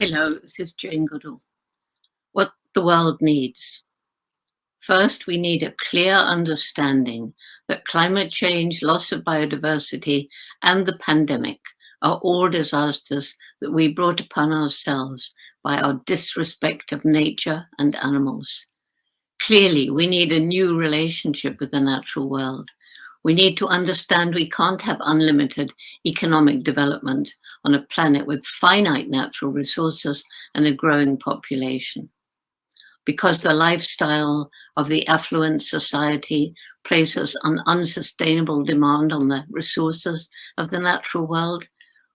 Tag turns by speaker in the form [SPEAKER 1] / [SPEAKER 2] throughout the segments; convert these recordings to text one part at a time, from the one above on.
[SPEAKER 1] Hello, this is Jane Goodall. What the world needs. First, we need a clear understanding that climate change, loss of biodiversity, and the pandemic are all disasters that we brought upon ourselves by our disrespect of nature and animals. Clearly, we need a new relationship with the natural world. We need to understand we can't have unlimited economic development on a planet with finite natural resources and a growing population. Because the lifestyle of the affluent society places an unsustainable demand on the resources of the natural world,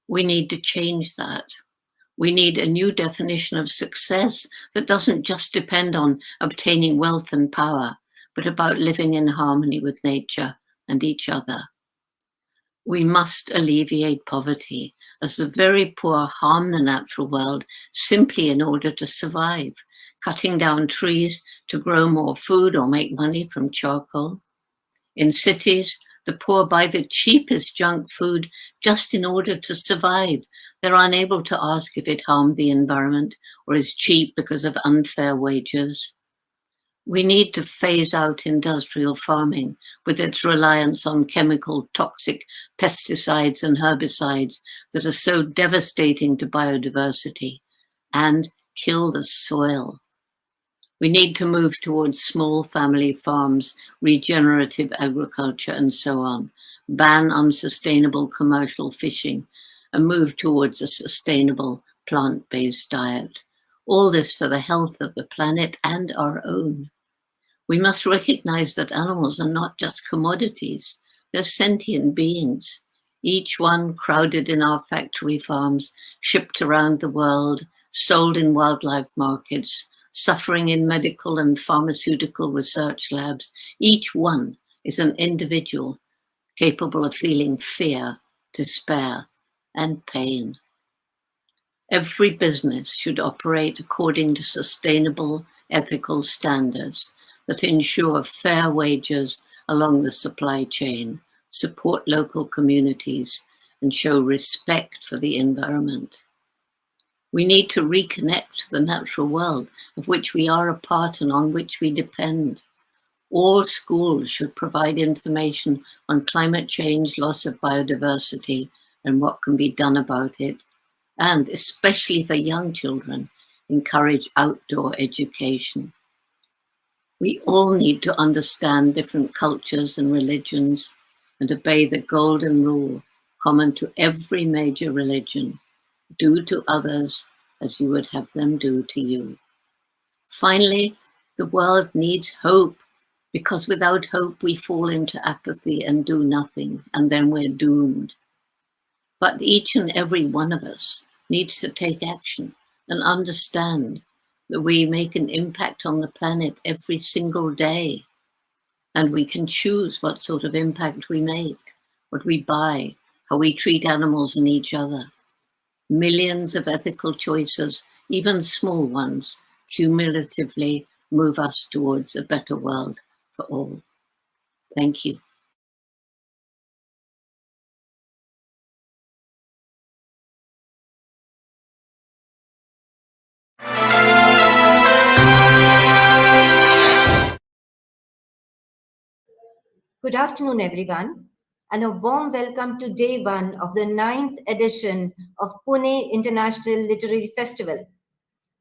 [SPEAKER 1] we need to change that. We need a new definition of success that doesn't just depend on obtaining wealth and power, but about living in harmony with nature and each other. We must alleviate poverty, as the very poor harm the natural world simply in order to survive, cutting down trees to grow more food or make money from charcoal. In cities, the poor buy the cheapest junk food just in order to survive. They're unable to ask if it harmed the environment or is cheap because of unfair wages. We need to phase out industrial farming with its reliance on chemical, toxic pesticides and herbicides that are so devastating to biodiversity and kill the soil. We need to move towards small family farms, regenerative agriculture, and so on, ban unsustainable commercial fishing, and move towards a sustainable plant-based diet. All this for the health of the planet and our own. We must recognize that animals are not just commodities, they're sentient beings, each one crowded in our factory farms, shipped around the world, sold in wildlife markets, suffering in medical and pharmaceutical research labs. Each one is an individual capable of feeling fear, despair, and pain. Every business should operate according to sustainable, ethical standards that ensure fair wages along the supply chain, support local communities, and show respect for the environment. We need to reconnect to the natural world of which we are a part and on which we depend. All schools should provide information on climate change, loss of biodiversity, and what can be done about it, and especially for young children, encourage outdoor education. We all need to understand different cultures and religions and obey the golden rule common to every major religion: do to others as you would have them do to you. Finally, the world needs hope, because without hope we fall into apathy and do nothing, and then we're doomed. But each and every one of us needs to take action and understand that we make an impact on the planet every single day, and we can choose what sort of impact we make, what we buy, how we treat animals and each other. Millions of ethical choices, even small ones, cumulatively move us towards a better world for all. Thank you.
[SPEAKER 2] Good afternoon, everyone, and a warm welcome to day one of the ninth edition of Pune International Literary Festival.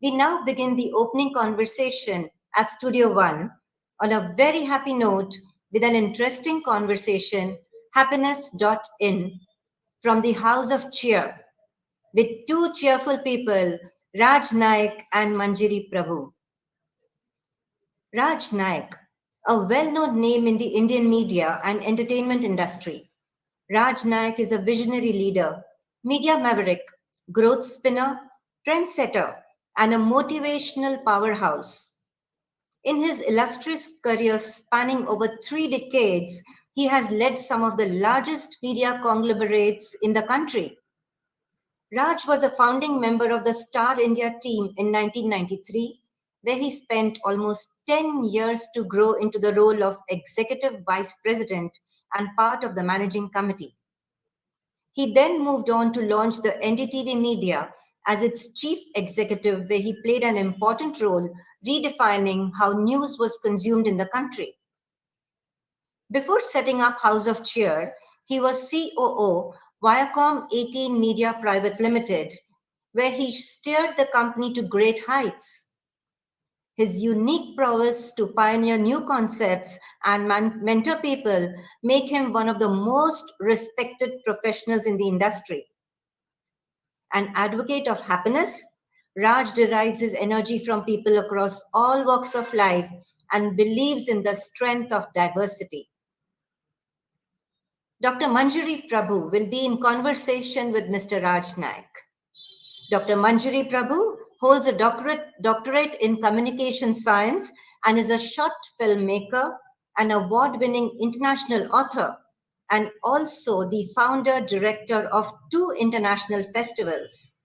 [SPEAKER 2] We now begin the opening conversation at Studio One on a very happy note with an interesting conversation, happiness.in, from the House of Cheer, with two cheerful people, Raj Nayak and Manjiri Prabhu. Raj Nayak, a well-known name in the Indian media and entertainment industry. Raj Nayak is a visionary leader, media maverick, growth spinner, trendsetter, and a motivational powerhouse. In his illustrious career spanning over 3 decades, he has led some of the largest media conglomerates in the country. Raj was a founding member of the Star India team in 1993, where he spent almost 10 years to grow into the role of executive vice president and part of the managing committee. He then moved on to launch the NDTV Media as its chief executive, where he played an important role redefining how news was consumed in the country. Before setting up House of Cheer, he was COO Viacom 18 Media Private Limited, where he steered the company to great heights. His unique prowess to pioneer new concepts and mentor people make him one of the most respected professionals in the industry. An advocate of happiness, Raj derives his energy from people across all walks of life and believes in the strength of diversity. Dr. Manjuri Prabhu will be in conversation with Mr. Raj Nayak. Dr. Manjuri Prabhu holds a doctorate in communication science and is a short filmmaker, an award-winning international author, and also the founder-director of 2 international festivals.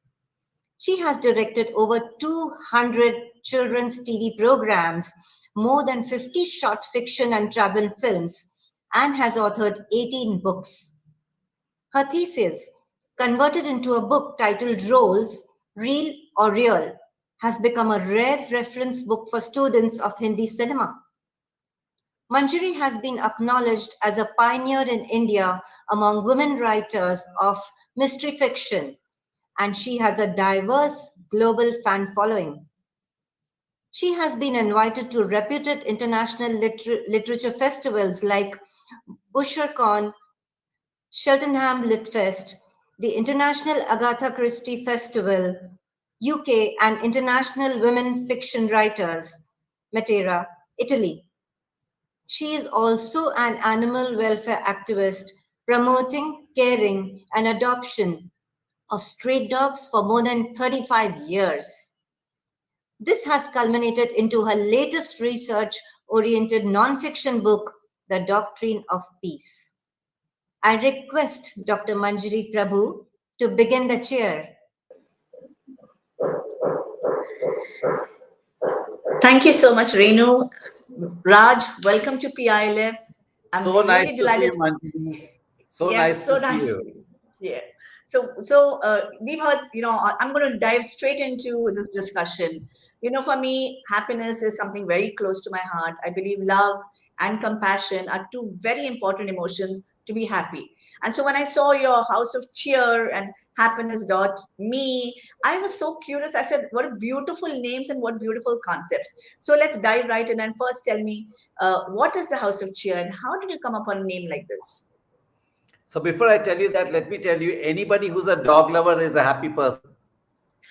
[SPEAKER 2] She has directed over 200 children's TV programs, more than 50 short fiction and travel films, and has authored 18 books. Her thesis, converted into a book titled Roles, Real or Real, has become a rare reference book for students of Hindi cinema. Manjuri has been acknowledged as a pioneer in India among women writers of mystery fiction, and she has a diverse global fan following. She has been invited to reputed international literature festivals like BusherCon, Cheltenham Litfest, the International Agatha Christie Festival, UK, and International Women Fiction Writers, Matera, Italy. She is also an animal welfare activist promoting, caring, and adoption of stray dogs for more than 35 years. This has culminated into her latest research-oriented nonfiction book, The Doctrine of Peace. I request Dr. Manjiri Prabhu to begin the chair.
[SPEAKER 3] Thank you so much, Renu. Raj, welcome to PILF. I'm
[SPEAKER 4] so
[SPEAKER 3] really
[SPEAKER 4] nice
[SPEAKER 3] delighted.
[SPEAKER 4] To see you, Manjiri. So
[SPEAKER 3] Yes,
[SPEAKER 4] nice
[SPEAKER 3] so
[SPEAKER 4] to see
[SPEAKER 3] nice.
[SPEAKER 4] you.
[SPEAKER 3] Yeah. We've heard, I'm going to dive straight into this discussion. For me, happiness is something very close to my heart. I believe love and compassion are two very important emotions to be happy. And so when I saw your House of Cheer and happiness.me, I was so curious. I said, what beautiful names and what beautiful concepts. So let's dive right in and first tell me, what is the House of Cheer and how did you come up on a name like this?
[SPEAKER 4] So before I tell you that, let me tell you, anybody who's a dog lover is a happy person.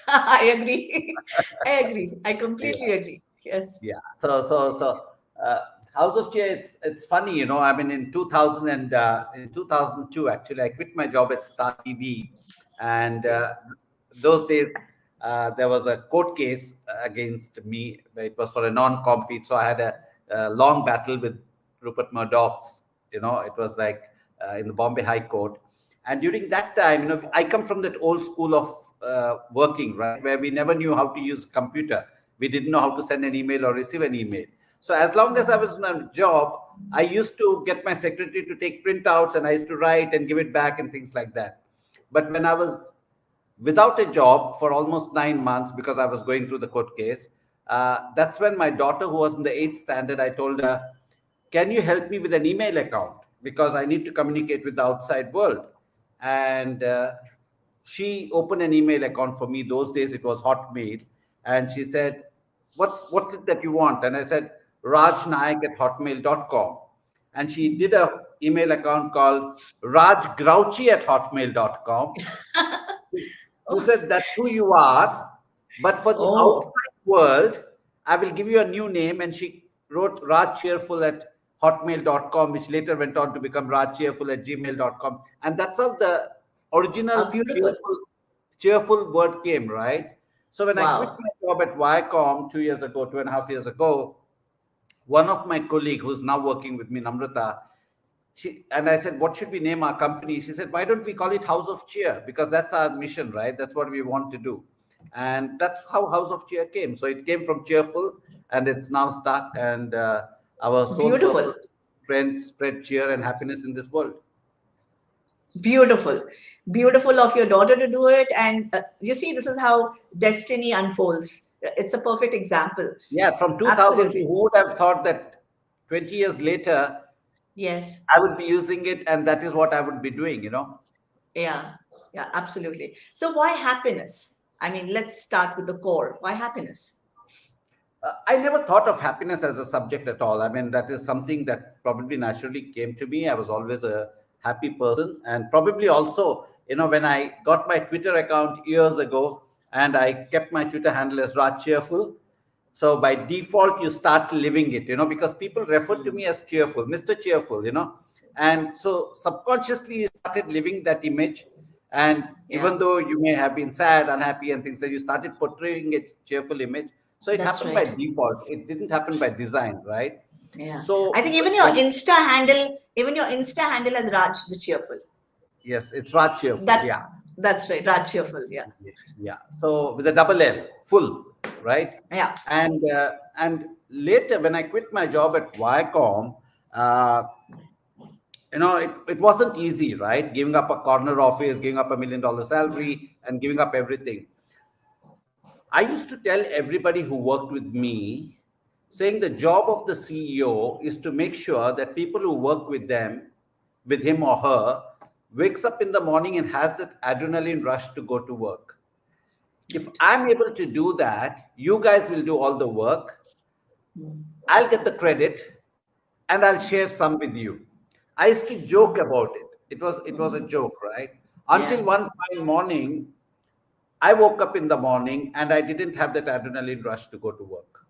[SPEAKER 3] I agree. I agree. I
[SPEAKER 4] Yeah,
[SPEAKER 3] completely agree. Yes.
[SPEAKER 4] yeah. Uh, House of Cheer. It's funny, I mean, in 2000 and in 2002, actually, I quit my job at Star TV, and
[SPEAKER 3] Okay.
[SPEAKER 4] those days there was a court case against me. It was for a non-compete, so I had a long battle with Rupert Murdoch's. It was like in the Bombay High Court, and during that time, I come from that old school of working, right, where we never knew how to use computer. We didn't know how to send an email or receive an email. So as long as I was in a job, I used to get my secretary to take printouts, and I used to write and give it back and things like that. But when I was without a job for almost 9 months because I was going through the court case, that's when my daughter, who was in the eighth standard, I told her, can you help me with an email account? Because I need to communicate with the outside world. And she opened an email account for me. Those days it was Hotmail. And she said, what's it that you want? And I said, Raj Nayak at hotmail.com. And she did a email account called Raj Grouchy at hotmail.com. Who said, that's who you are. But for the
[SPEAKER 3] Oh,
[SPEAKER 4] outside world, I will give you a new name. And she wrote Raj Cheerful at hotmail.com, which later went on to become Raj Cheerful at gmail.com. And that's how the original
[SPEAKER 3] beautiful.
[SPEAKER 4] cheerful word came, right? So when I quit
[SPEAKER 3] Wow.
[SPEAKER 4] my job at Viacom 2 years ago, 2.5 years ago, one of my colleague who's now working with me, Namrata, and I said, what should we name our company? She said, why don't we call it House of Cheer? Because that's our mission, right? That's what we want to do. And that's how House of Cheer came. So it came from cheerful and it's now stuck. And our sole
[SPEAKER 3] Beautiful.
[SPEAKER 4] purpose, spread cheer and happiness in this world.
[SPEAKER 3] Beautiful. Beautiful of your daughter to do it. And you see, this is how destiny unfolds. It's a perfect example.
[SPEAKER 4] Yeah, from 2000,
[SPEAKER 3] Absolutely.
[SPEAKER 4] who would have thought that 20 years later,
[SPEAKER 3] Yes.
[SPEAKER 4] I would be using it and that is what I would be doing,
[SPEAKER 3] Yeah. Yeah, absolutely. So why happiness? I mean, let's start with the core. Why happiness?
[SPEAKER 4] I never thought of happiness as a subject at all. I mean, that is something that probably naturally came to me. I was always a happy person. And probably also, when I got my Twitter account years ago and I kept my Twitter handle as Raj Cheerful. So by default, you start living it, because people refer to me as cheerful, Mr. Cheerful, And so subconsciously, you started living that image. And even though you may have been sad, unhappy, and things like you started portraying a cheerful image. So it
[SPEAKER 3] That's
[SPEAKER 4] happened by
[SPEAKER 3] right.
[SPEAKER 4] default. It didn't happen by design, right?
[SPEAKER 3] Yeah. I
[SPEAKER 4] So
[SPEAKER 3] think even your Insta handle is Raj the Cheerful.
[SPEAKER 4] yes, it's Raj Cheerful.
[SPEAKER 3] That's
[SPEAKER 4] Yeah.
[SPEAKER 3] that's right. Raj Cheerful. Yeah.
[SPEAKER 4] Yeah. So with a double L, full, right?
[SPEAKER 3] Yeah.
[SPEAKER 4] And later when I quit my job at Viacom, uh, it wasn't easy, right? Giving up a corner office, giving up $1 million salary, and giving up everything. I used to tell everybody who worked with me, saying the job of the CEO is to make sure that people who work with him or her, wakes up in the morning and has that adrenaline rush to go to work. If I'm able to do that, you guys will do all the work. I'll get the credit and I'll share some with you. I used to joke about it. It was a joke, right? Until
[SPEAKER 3] Yeah.
[SPEAKER 4] one fine morning, I woke up in the morning and I didn't have that adrenaline rush to go to work.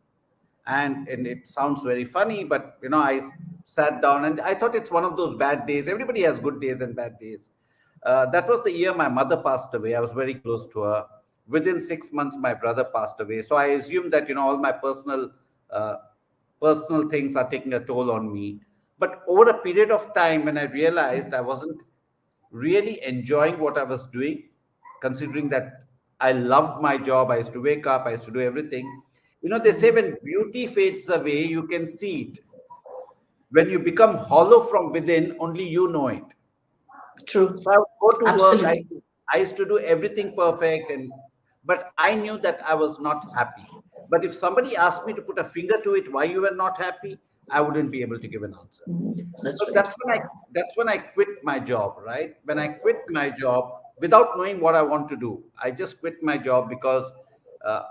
[SPEAKER 4] And it sounds very funny, but I sat down and I thought it's one of those bad days. Everybody has good days and bad days. That was the year my mother passed away. I was very close to her. Within 6 months, my brother passed away. So I assumed that all my uh, personal things are taking a toll on me. But over a period of time, when I realized I wasn't really enjoying what I was doing, considering that I loved my job, I used to wake up, I used to do everything. They say when beauty fades away, you can see it. When you become hollow from within, only you know it.
[SPEAKER 3] True.
[SPEAKER 4] So I would go to work.
[SPEAKER 3] Absolutely.
[SPEAKER 4] I used to do everything perfect, but I knew that I was not happy. But if somebody asked me to put a finger to it, why you were not happy, I wouldn't be able to give an answer.
[SPEAKER 3] That's
[SPEAKER 4] So
[SPEAKER 3] right.
[SPEAKER 4] that's when I quit my job, right? When I quit my job without knowing what I want to do, I just quit my job because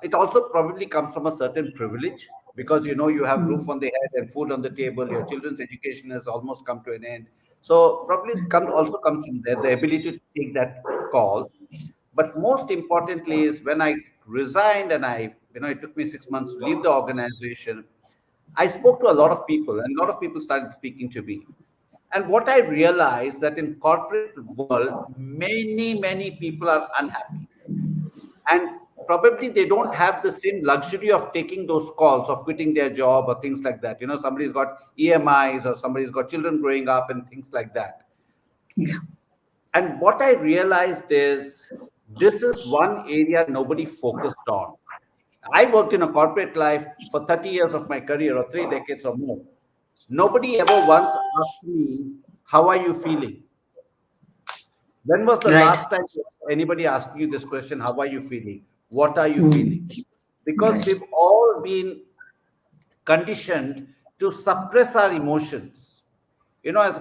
[SPEAKER 4] it also probably comes from a certain privilege because you have roof on the head and food on the table. Your children's education has almost come to an end. So probably it comes from there, the ability to take that call. But most importantly is when I resigned and it took me 6 months to leave the organization. I spoke to a lot of people, and a lot of people started speaking to me. And what I realized that in corporate world, many people are unhappy, and probably they don't have the same luxury of taking those calls of quitting their job or things like that. Somebody's got EMIs or somebody's got children growing up and things like that.
[SPEAKER 3] Yeah.
[SPEAKER 4] And what I realized is this is one area nobody focused on. I worked in a corporate life for 30 years of my career or 3 decades or more. Nobody ever once asked me, how are you feeling? When was the
[SPEAKER 3] Right.
[SPEAKER 4] last time anybody asked you this question, how are you feeling? What are you feeling?
[SPEAKER 3] Mm.
[SPEAKER 4] Because
[SPEAKER 3] Right.
[SPEAKER 4] we've all been conditioned to suppress our emotions. As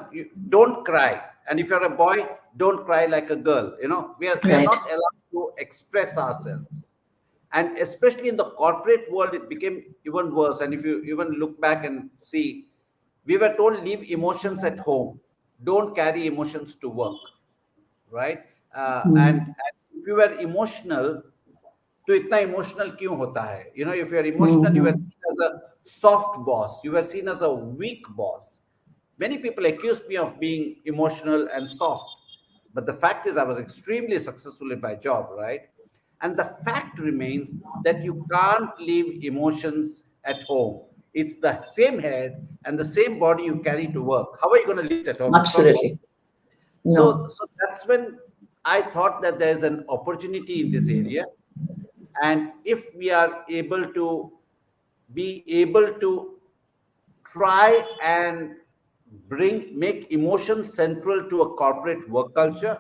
[SPEAKER 4] don't cry. And if you're a boy, don't cry like a girl. We are
[SPEAKER 1] Right.
[SPEAKER 4] not allowed to express ourselves. And especially in the corporate world, it became even worse. And if you even look back and see, we were told leave emotions at home, don't carry emotions to work, right? And if you were emotional, तो इतना emotional क्यों होता है? If you are emotional, you are seen as a soft boss, you are seen as a weak boss. Many people accused me of being emotional and soft, but the fact is I was extremely successful in my job, right? And the fact remains that you can't leave emotions at home. It's the same head and the same body you carry to work. How are you going to leave it at home? It's not
[SPEAKER 3] Absolutely.
[SPEAKER 1] No.
[SPEAKER 4] so that's when I thought that there's an opportunity in this area. And if we are able to try and make emotions central to a corporate work culture.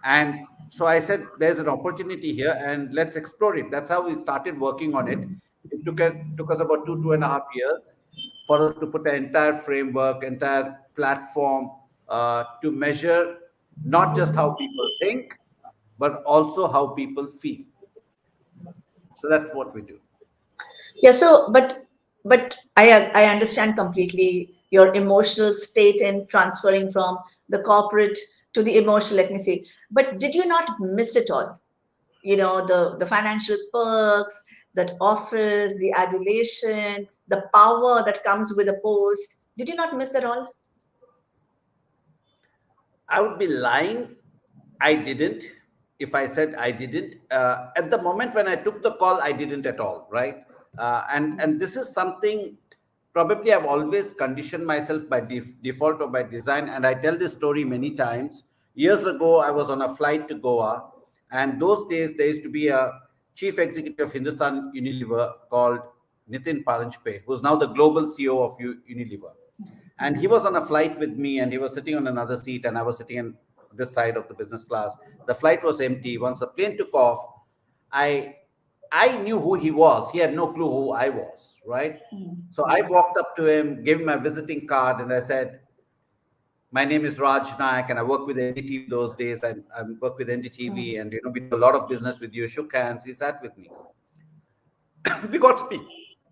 [SPEAKER 4] And so I said, there's an opportunity here and let's explore it. That's how we started working on it. It took us about 2.5 years for us to put the entire framework, entire platform, to measure not just how people think, but also how people feel. So that's what we do.
[SPEAKER 3] Yeah. So, but I understand completely your emotional state in transferring from the corporate to the emotional. Let me see. But did you not miss it all? The financial perks, that office, the adulation, the power that comes with a post. Did you not miss that all?
[SPEAKER 4] I would be lying. I didn't. If I said I didn't, at the moment when I took the call, I didn't at all, right? And this is something probably I've always conditioned myself by default or by design. And I tell this story many times. Years ago, I was on a flight to Goa, and those days there used to be a chief executive of Hindustan Unilever called Nitin Paranjpe, who's now the global CEO of Unilever. And he was on a flight with me, and he was sitting on another seat, and I was sitting on this side of the business class. The flight was empty. Once the plane took off, I knew who he was. He had no clue who I was, right? So I walked up to him, gave him my visiting card, and I said, my name is Raj Nayak, and I work with NDTV those days. I work with NDTV, and we do a lot of business with you. Shook hands. He sat with me. We got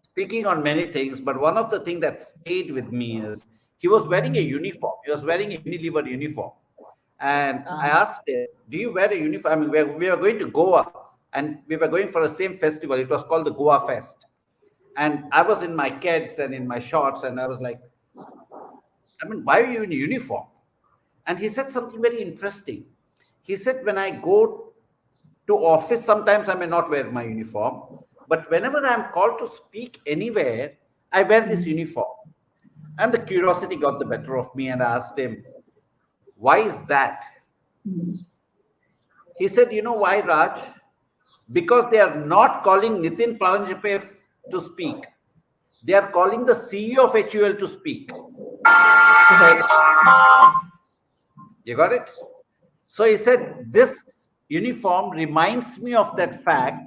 [SPEAKER 4] speaking on many things, but one of the things that stayed with me is he was wearing a uniform. He was wearing a Unilever uniform. And I asked him, do you wear a uniform? I mean, we were going to Goa, and we were going for the same festival. It was called the Goa Fest. And I was in my kids and in my shorts, and I was like, I mean, why are you in uniform? And he said something very interesting. He said, when I go to office, sometimes I may not wear my uniform, but whenever I'm called to speak anywhere, I wear this uniform. And the curiosity got the better of me, and I asked him, why is that? He said, you know why, Raj? Because they are not calling Nitin Paranjpe to speak. They are calling the CEO of HUL to speak. You got it? So he said, this uniform reminds me of that fact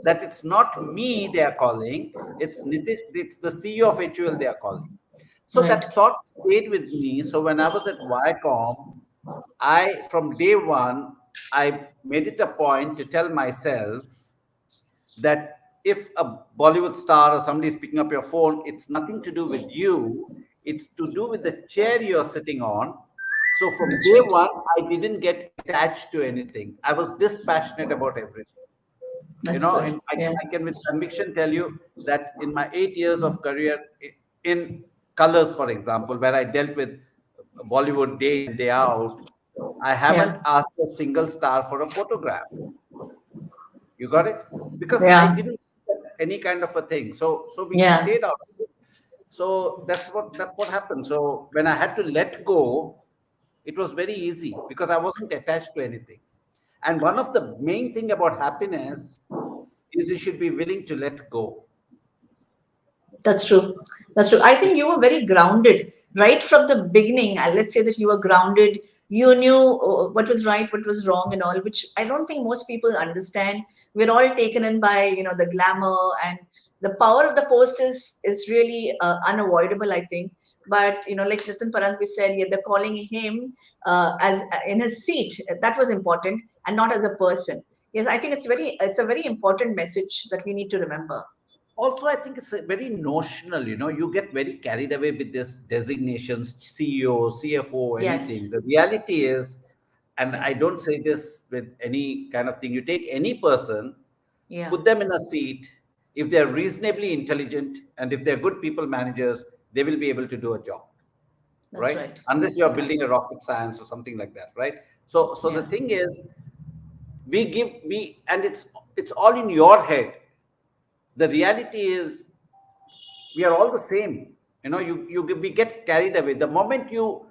[SPEAKER 4] that it's not me they are calling, it's the CEO of HUL they are calling. So that thought stayed with me. So when I was at Viacom, from day one, I made it a point to tell myself that if a Bollywood star or somebody is picking up your phone, it's nothing to do with you. It's to do with the chair you're sitting on. So from day one, I didn't get attached to anything. I was dispassionate about everything. And I can with conviction tell you that in my 8 years of career in colors, for example, where I dealt with Bollywood day in, day out, I haven't asked a single star for a photograph. You got it? Because I didn't get any kind of a thing. So we stayed out of it. So that's what happened. So when I had to let go, it was very easy because I wasn't attached to anything. And one of the main thing about happiness is you should be willing to let go.
[SPEAKER 3] That's true. That's true. I think you were very grounded right from the beginning. Let's say that you were grounded. You knew what was right, what was wrong, and all, which I don't think most people understand. We're all taken in by the glamour and the power of the post is really unavoidable, I think. But like Nitin Paransby said, yeah, they're calling him as in his seat. That was important, and not as a person. Yes, I think it's a very important message that we need to remember.
[SPEAKER 4] Also, I think it's a very notional. You get very carried away with this designations, CEO, CFO, anything.
[SPEAKER 3] Yes.
[SPEAKER 4] The reality is, and
[SPEAKER 3] Yeah.
[SPEAKER 4] I don't say this with any kind of thing, you take any person,
[SPEAKER 3] Yeah.
[SPEAKER 4] put them in a seat. If they're reasonably intelligent and if they're good people managers, they will be able to do a job,
[SPEAKER 3] That's
[SPEAKER 4] right?
[SPEAKER 3] right.
[SPEAKER 4] Unless you're
[SPEAKER 3] Yeah.
[SPEAKER 4] building a rocket science or something like that, right? So the
[SPEAKER 3] Yeah.
[SPEAKER 4] thing is, and it's all in your head. The reality is, we are all the same. We get carried away. The moment you,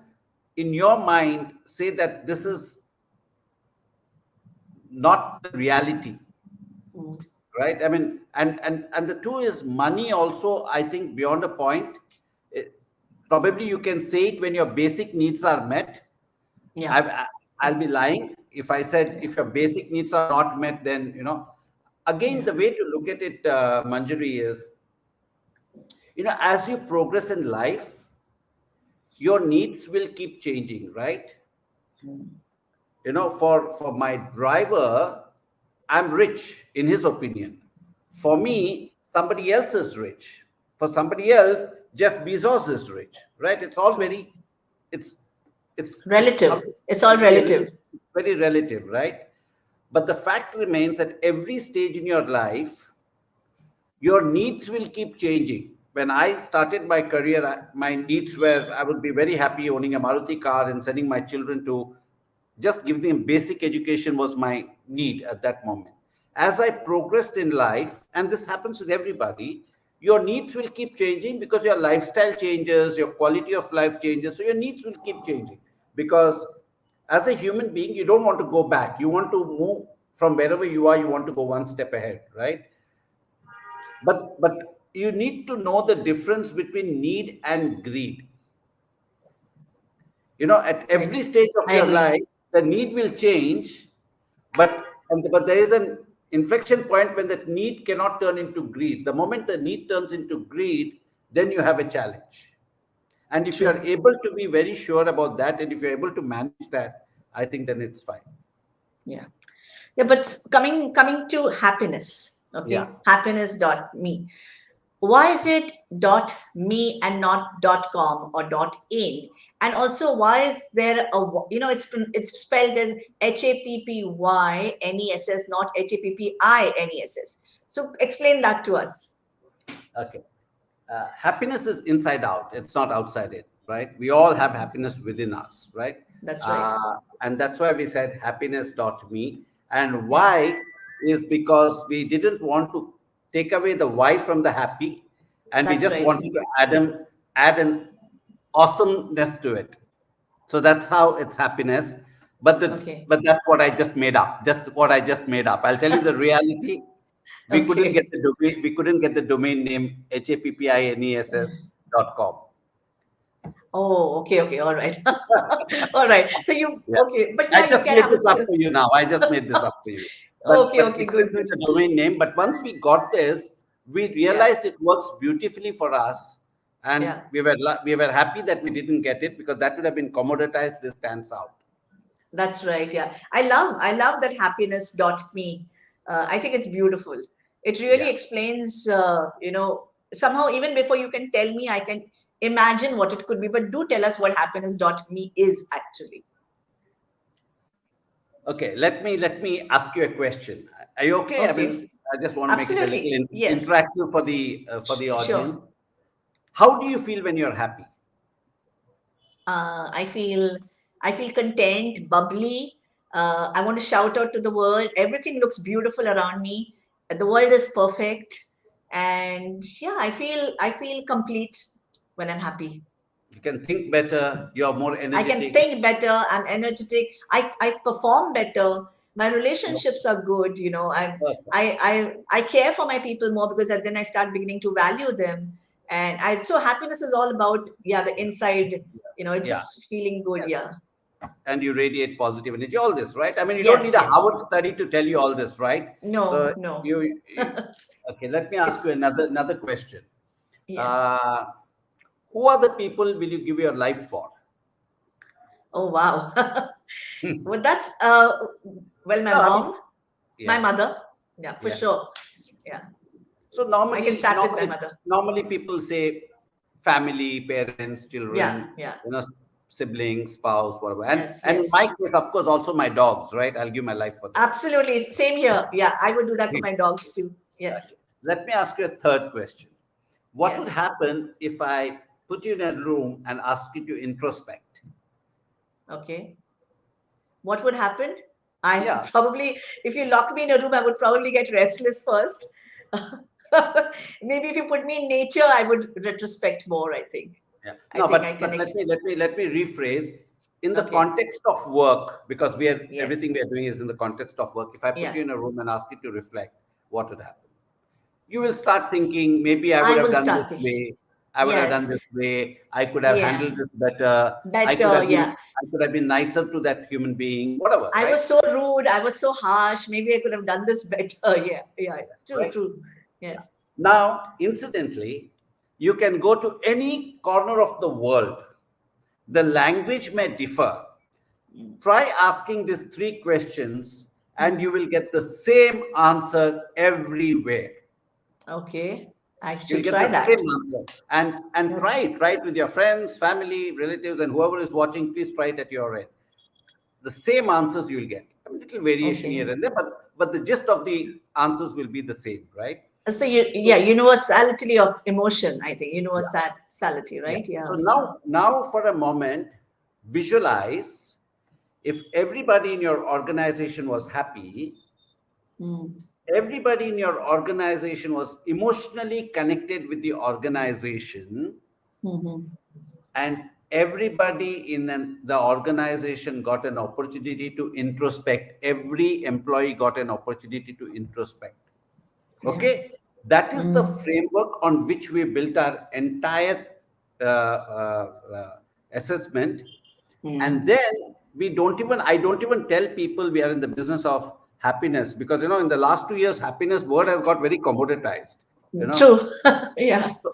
[SPEAKER 4] in your mind, say that this is not the reality,
[SPEAKER 3] Mm.
[SPEAKER 4] right? I mean, and the two is money also, I think, beyond a point. It- Probably you can say it when your basic needs are met. I,
[SPEAKER 3] Yeah.
[SPEAKER 4] I- I'll be lying if I said
[SPEAKER 3] Yeah.
[SPEAKER 4] if your basic needs are not met, then, again,
[SPEAKER 3] Yeah.
[SPEAKER 4] the way to look at it, Manjuri, is, as you progress in life, your needs will keep changing, right?
[SPEAKER 3] Mm.
[SPEAKER 4] For my driver, I'm rich in his opinion. For me, somebody else is rich. For somebody else, Jeff Bezos is rich, right? It's all
[SPEAKER 3] True.
[SPEAKER 4] very, it's it's
[SPEAKER 3] Relative. It's all
[SPEAKER 4] it's very,
[SPEAKER 3] relative.
[SPEAKER 4] very relative, right? But the fact remains, at every stage in your life, your needs will keep changing. When I started my career, my needs were, I would be very happy owning a Maruti car and sending my children to, just give them basic education was my need at that moment. As I progressed in life, and this happens with everybody, your needs will keep changing because your lifestyle changes, your quality of life changes. So your needs will keep changing because as a human being, you don't want to go back. You want to move from wherever you are, you want to go one step ahead, right? But you need to know the difference between need and greed. At every
[SPEAKER 3] Right.
[SPEAKER 4] stage of
[SPEAKER 3] I
[SPEAKER 4] your
[SPEAKER 3] agree.
[SPEAKER 4] life, the need will change, but there is an inflection point when that need cannot turn into greed. The moment the need turns into greed, then you have a challenge. And if you are
[SPEAKER 3] True.
[SPEAKER 4] able to be very sure about that, and if you're able to manage that, I think then it's fine.
[SPEAKER 3] Yeah. Yeah. But coming to happiness.
[SPEAKER 4] Yeah.
[SPEAKER 3] Okay. Happiness.me. Why is it .me and not .com or .in? And also, why is there it's spelled as HAPPYNESS, not HAPPINESS? So explain that to us.
[SPEAKER 4] Okay. Happiness is inside out. It's not outside it, right? We all have happiness within us, right?
[SPEAKER 3] That's right.
[SPEAKER 4] And that's why we said happiness.me. And
[SPEAKER 3] Yeah,
[SPEAKER 4] why is because we didn't want to take away the why from the happy, and we
[SPEAKER 3] that's
[SPEAKER 4] just
[SPEAKER 3] right.
[SPEAKER 4] wanted to add an awesomeness to it. So that's how it's happiness.
[SPEAKER 3] Okay.
[SPEAKER 4] But that's what I just made up. Just what I just made up. I'll tell you the reality. We couldn't get
[SPEAKER 3] Okay.
[SPEAKER 4] the domain. We couldn't get the domain name happiness.com.
[SPEAKER 3] Oh, okay, okay, all right. All right. So you
[SPEAKER 4] Yeah,
[SPEAKER 3] okay, but
[SPEAKER 4] I
[SPEAKER 3] yeah, you
[SPEAKER 4] just
[SPEAKER 3] can
[SPEAKER 4] made
[SPEAKER 3] have a
[SPEAKER 4] this up for you now. I just made this up for you.
[SPEAKER 3] okay,
[SPEAKER 4] But
[SPEAKER 3] okay,
[SPEAKER 4] we
[SPEAKER 3] good,
[SPEAKER 4] couldn't get
[SPEAKER 3] good.
[SPEAKER 4] the domain name. But once we got this, we
[SPEAKER 3] Yeah,
[SPEAKER 4] realized it works beautifully for us, and
[SPEAKER 3] yeah.
[SPEAKER 4] we were happy that we didn't get it because that would have been commoditized. This stands out.
[SPEAKER 3] That's right. Yeah. I love that happiness.me. I think it's beautiful. It really
[SPEAKER 4] Yeah.
[SPEAKER 3] explains, somehow even before you can tell me, I can imagine what it could be. But do tell us what happiness.me is actually.
[SPEAKER 4] Okay. Let me ask you a question. Are you okay? I
[SPEAKER 3] Okay.
[SPEAKER 4] mean, I just want to make it a little
[SPEAKER 3] Absolutely. Yes.
[SPEAKER 4] interactive for the
[SPEAKER 3] Sure.
[SPEAKER 4] audience. How do you feel when you're happy?
[SPEAKER 3] Uh, I feel I feel content, bubbly. I want to shout out to the world. Everything looks beautiful around me. The world is perfect, and yeah, I feel complete when I'm happy.
[SPEAKER 4] You can think better. You're more
[SPEAKER 3] I can
[SPEAKER 4] energetic.
[SPEAKER 3] think better. I'm energetic. I perform better. My relationships are good.
[SPEAKER 4] Perfect.
[SPEAKER 3] I care for my people more because then I start beginning to value them. And so happiness is all about, yeah, the inside. It's
[SPEAKER 4] Yeah.
[SPEAKER 3] just feeling good.
[SPEAKER 4] Yes.
[SPEAKER 3] Yeah.
[SPEAKER 4] And you radiate positive energy, all this, right? I mean, you don't
[SPEAKER 3] Yes.
[SPEAKER 4] need a
[SPEAKER 3] Yes.
[SPEAKER 4] Harvard study to tell you all this, right?
[SPEAKER 3] No.
[SPEAKER 4] So
[SPEAKER 3] No.
[SPEAKER 4] you Okay, let me ask you another question.
[SPEAKER 3] Yes.
[SPEAKER 4] Uh, who are the people will you give your life for?
[SPEAKER 3] Oh, wow. Well, that's, well, my
[SPEAKER 4] No, I mean,
[SPEAKER 3] mom, my
[SPEAKER 4] yeah,
[SPEAKER 3] mother. Yeah, for
[SPEAKER 4] yeah.
[SPEAKER 3] sure. Yeah.
[SPEAKER 4] So
[SPEAKER 3] I can
[SPEAKER 4] normally,
[SPEAKER 3] start with my
[SPEAKER 4] normally,
[SPEAKER 3] mother.
[SPEAKER 4] normally people say family, parents,
[SPEAKER 3] Yeah,
[SPEAKER 4] children,
[SPEAKER 3] yeah.
[SPEAKER 4] siblings, spouse, whatever. And
[SPEAKER 3] Yes,
[SPEAKER 4] and in
[SPEAKER 3] yes.
[SPEAKER 4] my case, of course, also my dogs, right? I'll give my life for them.
[SPEAKER 3] Absolutely. Same here. Yeah, I would do that for
[SPEAKER 4] Okay.
[SPEAKER 3] my dogs too.
[SPEAKER 4] Okay.
[SPEAKER 3] Yes,
[SPEAKER 4] Let me ask you a third question. What
[SPEAKER 3] yes.
[SPEAKER 4] would happen if I put you in a room and ask you to introspect?
[SPEAKER 3] Okay. What would happen? I
[SPEAKER 4] Yeah,
[SPEAKER 3] probably, if you lock me in a room, I would probably get restless first. Maybe if you put me in nature, I would retrospect more, I think.
[SPEAKER 4] yeah.
[SPEAKER 3] I
[SPEAKER 4] No,
[SPEAKER 3] think I
[SPEAKER 4] but
[SPEAKER 3] connect.
[SPEAKER 4] let me rephrase. In the
[SPEAKER 3] Okay.
[SPEAKER 4] context of work, because we are
[SPEAKER 3] Yes.
[SPEAKER 4] everything we are doing is in the context of work. If I put
[SPEAKER 3] Yeah.
[SPEAKER 4] you in a room and ask you to reflect, what would happen? You will start thinking, maybe I would
[SPEAKER 3] I
[SPEAKER 4] have
[SPEAKER 3] will
[SPEAKER 4] done this
[SPEAKER 3] start thinking.
[SPEAKER 4] way. I would have done
[SPEAKER 3] Yes.
[SPEAKER 4] this way. I could have
[SPEAKER 3] Yeah.
[SPEAKER 4] handled this better. I could
[SPEAKER 3] Better.
[SPEAKER 4] have been
[SPEAKER 3] Yeah.
[SPEAKER 4] I could have been nicer to that human being. Whatever,
[SPEAKER 3] I
[SPEAKER 4] right?
[SPEAKER 3] was so rude. I was so harsh. Maybe I could have done this better. Yeah. Yeah. Yeah. True.
[SPEAKER 4] Right?
[SPEAKER 3] True.
[SPEAKER 4] Yeah.
[SPEAKER 3] Yes.
[SPEAKER 4] Now, incidentally, you can go to any corner of the world. The language may differ. Try asking these three questions, and you will get the same answer everywhere.
[SPEAKER 3] Okay. I
[SPEAKER 4] You'll
[SPEAKER 3] should
[SPEAKER 4] get
[SPEAKER 3] try
[SPEAKER 4] the same
[SPEAKER 3] that.
[SPEAKER 4] answer. And try it with your friends, family, relatives, and whoever is watching. Please try it at your end. The same answers you'll get. A little variation
[SPEAKER 3] Okay.
[SPEAKER 4] here and there, but the gist of the answers will be the same, right?
[SPEAKER 3] So yeah,
[SPEAKER 4] So,
[SPEAKER 3] universality of emotion, I think.
[SPEAKER 4] yeah,
[SPEAKER 3] Universality,
[SPEAKER 4] yeah.
[SPEAKER 3] right? Yeah.
[SPEAKER 4] So now for a moment, visualize if everybody in your organization was happy,
[SPEAKER 3] Mm.
[SPEAKER 4] everybody in your organization was emotionally connected with the organization,
[SPEAKER 3] Hmm.
[SPEAKER 4] and everybody in the organization got an opportunity to introspect. Every employee got an opportunity to introspect.
[SPEAKER 3] Yeah.
[SPEAKER 4] Okay, that is the
[SPEAKER 3] Mm.
[SPEAKER 4] framework on which we built our entire assessment.
[SPEAKER 3] Yeah.
[SPEAKER 4] And then I don't even tell people we are in the business of happiness, because in the last 2 years happiness word has got very commoditized you know
[SPEAKER 3] True. Yeah.
[SPEAKER 4] so,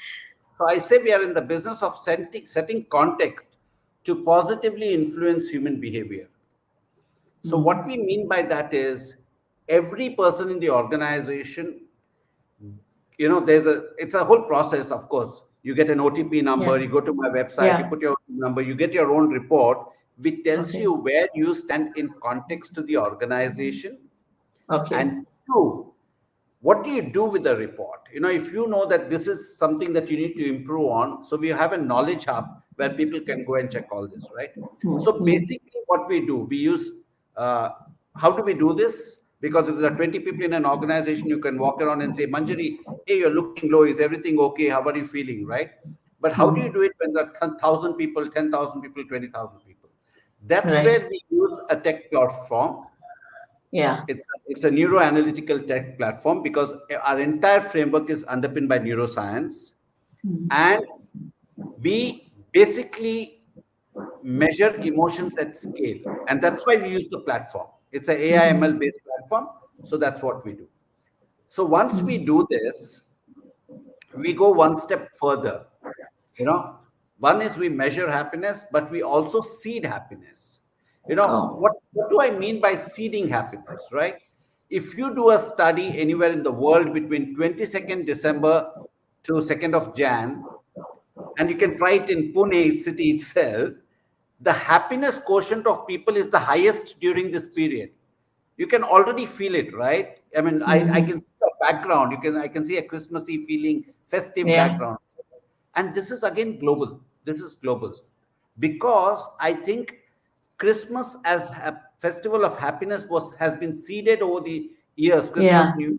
[SPEAKER 4] so I say we are in the business of setting context to positively influence human behavior. So what
[SPEAKER 3] Mm.
[SPEAKER 4] we mean by that is every person in the organization, it's a whole process. Of course, you get an OTP number,
[SPEAKER 3] Yeah.
[SPEAKER 4] you go to my website, you
[SPEAKER 3] Yeah.
[SPEAKER 4] put your number, you get your own report which tells
[SPEAKER 3] Okay.
[SPEAKER 4] you where you stand in context to the organization.
[SPEAKER 3] Okay.
[SPEAKER 4] And two, what do you do with the report? If you know that this is something that you need to improve on, so we have a knowledge hub where people can go and check all this, right? So
[SPEAKER 3] Mm.
[SPEAKER 4] basically what we do, we use uh, how do we do this? Because if there are 20 people in an organization, you can walk around and say, Manjari, hey, you're looking low, is everything okay, how are you feeling, right? But how do you
[SPEAKER 3] Mm.
[SPEAKER 4] do it when there are 10,000 people, 10,000 people, 20,000 people? That's
[SPEAKER 3] Right.
[SPEAKER 4] where we use a tech platform.
[SPEAKER 3] Yeah.
[SPEAKER 4] It's a neuroanalytical tech platform, because our entire framework is underpinned by neuroscience,
[SPEAKER 3] Mm.
[SPEAKER 4] and we basically measure emotions at scale, and that's why we use the platform. It's a AI ML
[SPEAKER 3] Mhm.
[SPEAKER 4] based platform, so that's what we do. So once we
[SPEAKER 3] Mm.
[SPEAKER 4] do this, we go one step further. you know One is we measure happiness, but we also seed happiness.
[SPEAKER 3] Oh.
[SPEAKER 4] What do I mean by seeding happiness, right? If you do a study anywhere in the world between 22nd December to 2nd of Jan, and you can try it in Pune city itself, the happiness quotient of people is the highest during this period. You can already feel it, right? I mean, I
[SPEAKER 3] Mhm.
[SPEAKER 4] can see a background. I can see a Christmassy feeling, festive
[SPEAKER 3] Yeah.
[SPEAKER 4] background. And this is again global. This is global. Because I think Christmas as a festival of happiness has been seeded over the years.
[SPEAKER 3] Yeah.
[SPEAKER 4] Christmas, New,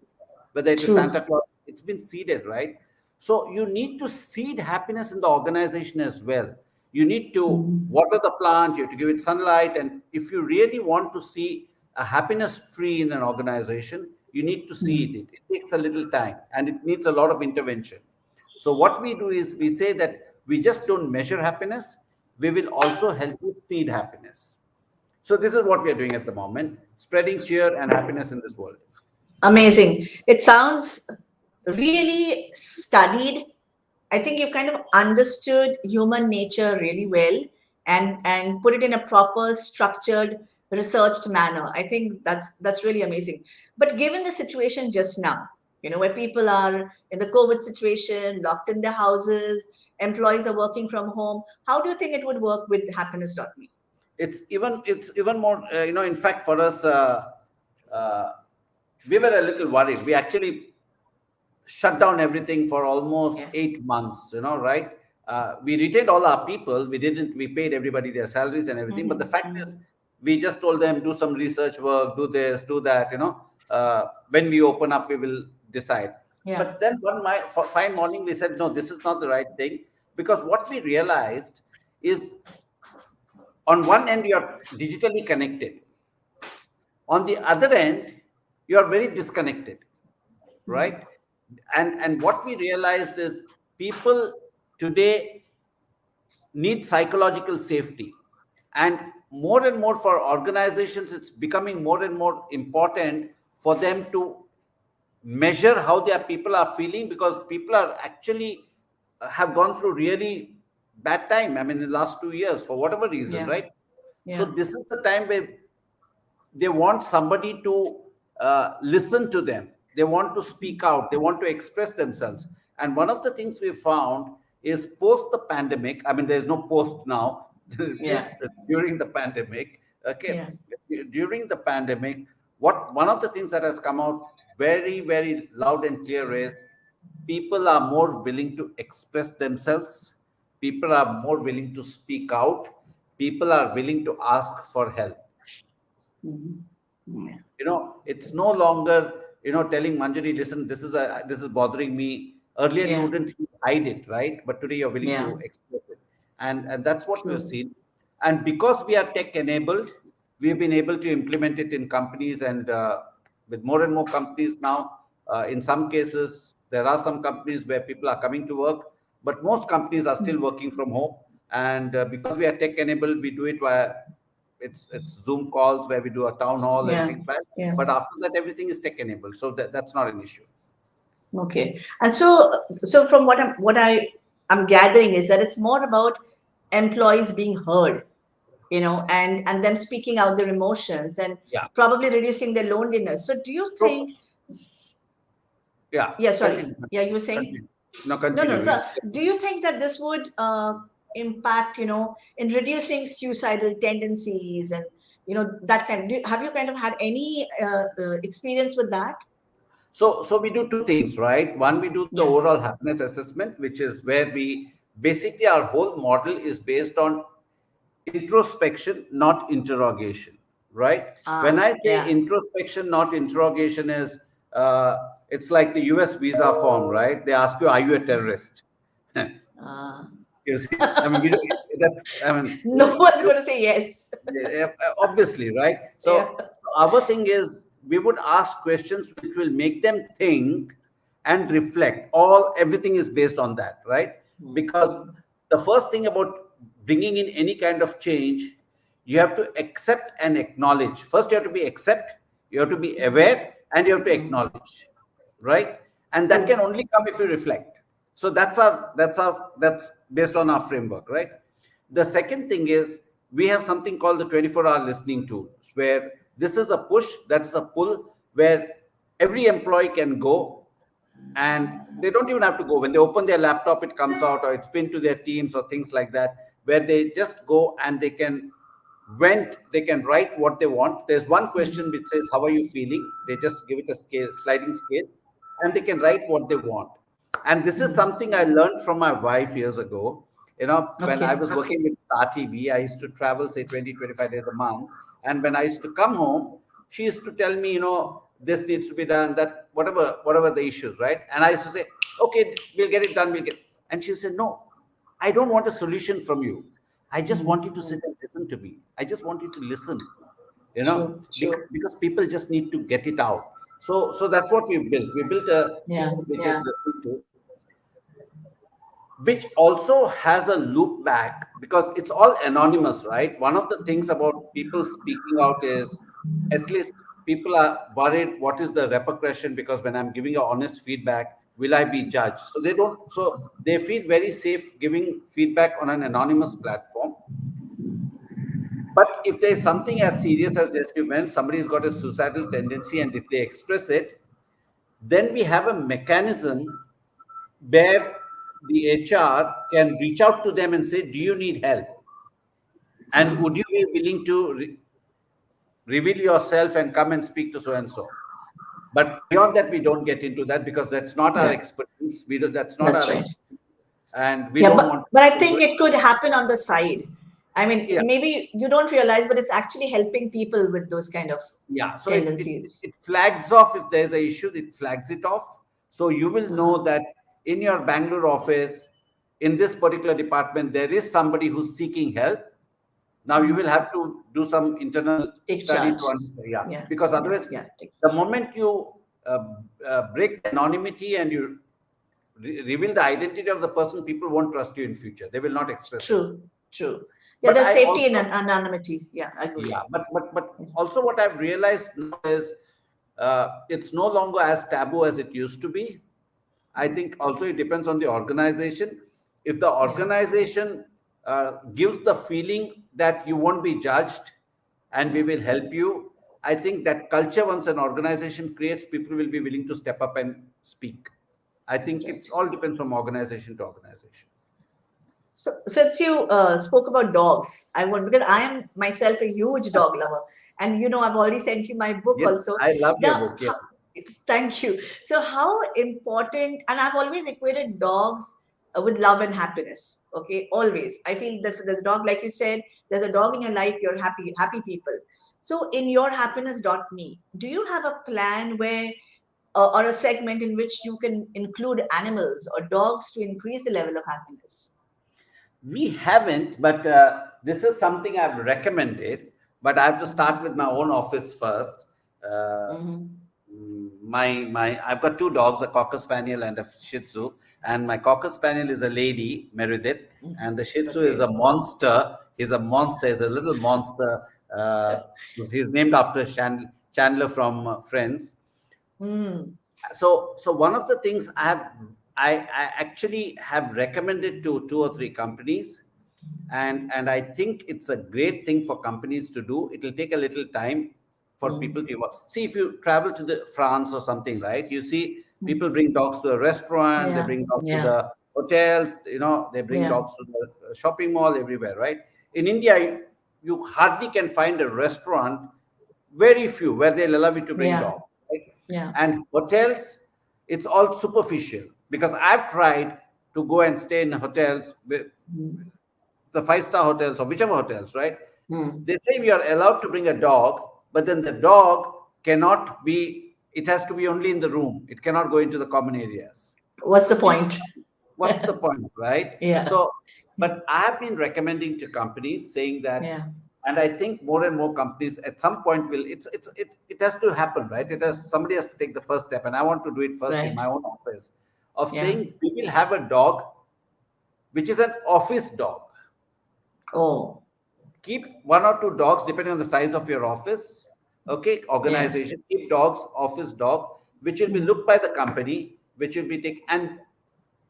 [SPEAKER 4] whether it is
[SPEAKER 3] True.
[SPEAKER 4] Santa Claus, it's been seeded, right? So you need to seed happiness in the organization as well. You need to
[SPEAKER 3] Mhm.
[SPEAKER 4] water the plant, you have to give it sunlight. And if you really want to see a happiness tree in an organization, you need to seed
[SPEAKER 3] Mm.
[SPEAKER 4] it. It takes a little time and it needs a lot of intervention. So what we do is we say that we just don't measure happiness, we will also help you seed happiness. So this is what we are doing at the moment, spreading cheer and happiness in this world.
[SPEAKER 3] Amazing. It sounds really studied. I think you kind of understood human nature really well, and put it in a proper, structured, researched manner. I think that's really amazing. But given the situation just now, where people are in the COVID situation, locked in their houses, employees are working from home, how do you think it would work with happiness.me?
[SPEAKER 4] It's even more, in fact, for us, uh, we were a little worried. We actually shut down everything for almost
[SPEAKER 3] Yeah.
[SPEAKER 4] 8 months, right? We retained all our people. We paid everybody their salaries and everything. But the fact is, we just told them, do some research work, do this, do that, when we open up, we will decide.
[SPEAKER 3] Yeah.
[SPEAKER 4] But then fine morning, we said, no, this is not the right thing. Because what we realized is, on one end, you're digitally connected. On the other end, you are very disconnected, right? And what we realized is, people today need psychological safety, and more for organizations, it's becoming more and more important for them to measure how their people are feeling, because people are actually have gone through really bad time, I mean, in the last 2 years, for whatever reason,
[SPEAKER 3] Yeah.
[SPEAKER 4] right? So
[SPEAKER 3] Yeah.
[SPEAKER 4] this is the time where they want somebody to listen to them. They want to speak out. They want to express themselves. And one of the things we found is, post the pandemic, I mean, there's no post now,
[SPEAKER 3] Yeah.
[SPEAKER 4] it's during the pandemic. Okay.
[SPEAKER 3] Yeah.
[SPEAKER 4] During the pandemic, one of the things that has come out very, very loud and clear is, people are more willing to express themselves. People are more willing to speak out. People are willing to ask for help.
[SPEAKER 3] Yeah.
[SPEAKER 4] It's no longer, telling Manjari, listen, this is bothering me. Earlier you
[SPEAKER 3] Yeah.
[SPEAKER 4] wouldn't hide it, right? But today you're willing to
[SPEAKER 3] Yeah.
[SPEAKER 4] express it. And that's what we've
[SPEAKER 3] True.
[SPEAKER 4] seen. And because we are tech enabled, we've been able to implement it in companies, and with more and more companies now. In some cases, there are some companies where people are coming to work, but most companies are still working from home. And because we are tech enabled, we do it via, it's Zoom calls, where we do a town hall and
[SPEAKER 3] Yeah.
[SPEAKER 4] things like that.
[SPEAKER 3] Yeah.
[SPEAKER 4] But after that, everything is tech enabled, so that's not an issue.
[SPEAKER 3] Okay. And so from what I'm gathering is that it's more about employees being heard, and them speaking out their emotions, and
[SPEAKER 4] Yeah.
[SPEAKER 3] probably reducing their loneliness. So do you think?
[SPEAKER 4] So, yeah,
[SPEAKER 3] Yeah, sorry.
[SPEAKER 4] continue.
[SPEAKER 3] Yeah, you were saying?
[SPEAKER 4] Continue. No,
[SPEAKER 3] No, no.
[SPEAKER 4] continue.
[SPEAKER 3] So do you think that this would impact, in reducing suicidal tendencies, and that kind? Have you kind of had any experience with that?
[SPEAKER 4] So we do two things, right? One, we do the
[SPEAKER 3] Yeah.
[SPEAKER 4] overall happiness assessment, which is where we basically, our whole model is based on introspection, not interrogation, right? When I say
[SPEAKER 3] Yeah.
[SPEAKER 4] introspection, not interrogation, is it's like the US visa form, right? They ask you, are you a terrorist?
[SPEAKER 3] Uh,
[SPEAKER 4] You see, I mean, that's, I mean,
[SPEAKER 3] no one's going to say yes.
[SPEAKER 4] yeah, obviously, right?
[SPEAKER 3] Yeah.
[SPEAKER 4] So our thing is, we would ask questions which will make them think and reflect. Everything is based on that, right? Because the first thing about bringing in any kind of change, you have to accept and acknowledge. First, you have to be accept, you have to be aware, and you have to acknowledge, right? And that can only come if you reflect. So that's based on our framework, right? The second thing is, we have something called the 24-hour listening tool, where this is a push, that's a pull, where every employee can go, and they don't even have to go. When they open their laptop, it comes out, or it's pinned to their Teams or things like that, where they just go and they can write what they want. There's one question which says, how are you feeling? They just give it a sliding scale, and they can write what they want. And this is something I learned from my wife years ago. When I was working with Star TV, I used to travel, say, 20, 25 days a month. And when I used to come home, she used to tell me, this needs to be done, that whatever the issues, right? And I used to say, okay, we'll get it done, and she said, no, I don't want a solution from you. I just want you to sit and listen to me. I just want you to listen, because people just need to get it out. So that's what we built. We built a tool which is listening to, which also has a loop back, because it's all anonymous, right? One of the things about people speaking out is, at least people are worried, what is the repercussion? Because when I'm giving a honest feedback, will I be judged? So they don't. So they feel very safe giving feedback on an anonymous platform. But if there is something as serious as this, when somebody's got a suicidal tendency, and if they express it, then we have a mechanism where the HR can reach out to them and say, "Do you need help? And would you be willing to reveal yourself and come and speak to so and so?" But beyond that, we don't get into that because that's not our expertise. We do, that's not
[SPEAKER 3] That's
[SPEAKER 4] our
[SPEAKER 3] right.
[SPEAKER 4] expertise, and we don't want.
[SPEAKER 3] But I think it could happen on the side. I mean,
[SPEAKER 4] Yeah.
[SPEAKER 3] maybe you don't realize, but it's actually helping people with those kind of
[SPEAKER 4] So
[SPEAKER 3] tendencies.
[SPEAKER 4] it flags off if there's an issue. It flags it off, so you will know that in your Bangalore office, in this particular department, there is somebody who's seeking help. Now you will have to do some internal
[SPEAKER 3] Take
[SPEAKER 4] study
[SPEAKER 3] charge.
[SPEAKER 4] to understand. Because otherwise,
[SPEAKER 3] Take
[SPEAKER 4] the moment you break the anonymity and you reveal the identity of the person, people won't trust you in future. They will not express themselves.
[SPEAKER 3] True.
[SPEAKER 4] But
[SPEAKER 3] there's
[SPEAKER 4] I
[SPEAKER 3] safety in
[SPEAKER 4] also-
[SPEAKER 3] anonymity. I agree.
[SPEAKER 4] But also what I've realized now is it's no longer as taboo as it used to be. I think also it depends on the organization. If the organization gives the feeling that you won't be judged and we will help you, I think that culture, once an organization creates, people will be willing to step up and speak. I think it's all depends from organization to organization.
[SPEAKER 3] So since you spoke about dogs, I want, because I am myself a huge dog lover, and I've already sent you my book
[SPEAKER 4] Yes,
[SPEAKER 3] also.
[SPEAKER 4] I love your book. Yeah.
[SPEAKER 3] Thank you. So how important, and I've always equated dogs with love and happiness. Okay, always. I feel that there's a dog, like you said, there's a dog in your life, you're happy people. So in your happiness.me, do you have a plan where or a segment in which you can include animals or dogs to increase the level of happiness?
[SPEAKER 4] We haven't, but this is something I've recommended. But I have to start with my own office first. I've got two dogs, a Cocker Spaniel and a Shih Tzu. And my Cocker Spaniel is a lady, Meredith, and the Shih Tzu is a monster. He's a monster. He's a little monster. He's named after Chandler from Friends. So one of the things I actually have recommended to 2 or 3 companies, and I think it's a great thing for companies to do. It will take a little time for people to see. If you travel to the France or something, right, you see people bring dogs to a restaurant, they bring dogs to the hotels, they bring dogs to the shopping mall, everywhere, right? In India, you hardly can find a restaurant, very few, where they'll allow you to bring dogs, right? And hotels, it's all superficial, because I've tried to go and stay in hotels, the 5-star hotels or whichever hotels, right? They say we are allowed to bring a dog, but then the dog cannot be, it has to be only in the room. It cannot go into the common areas.
[SPEAKER 3] What's the point?
[SPEAKER 4] What's the point, right? So, but I have been recommending to companies saying that, and I think more and more companies at some point will, it has to happen, right? Somebody has to take the first step, and I want to do it first in my own office, of saying we will have a dog which is an office dog. Keep 1 or 2 dogs depending on the size of your office, organization. Keep dogs, office dog, which will be looked by the company, which will be taken, and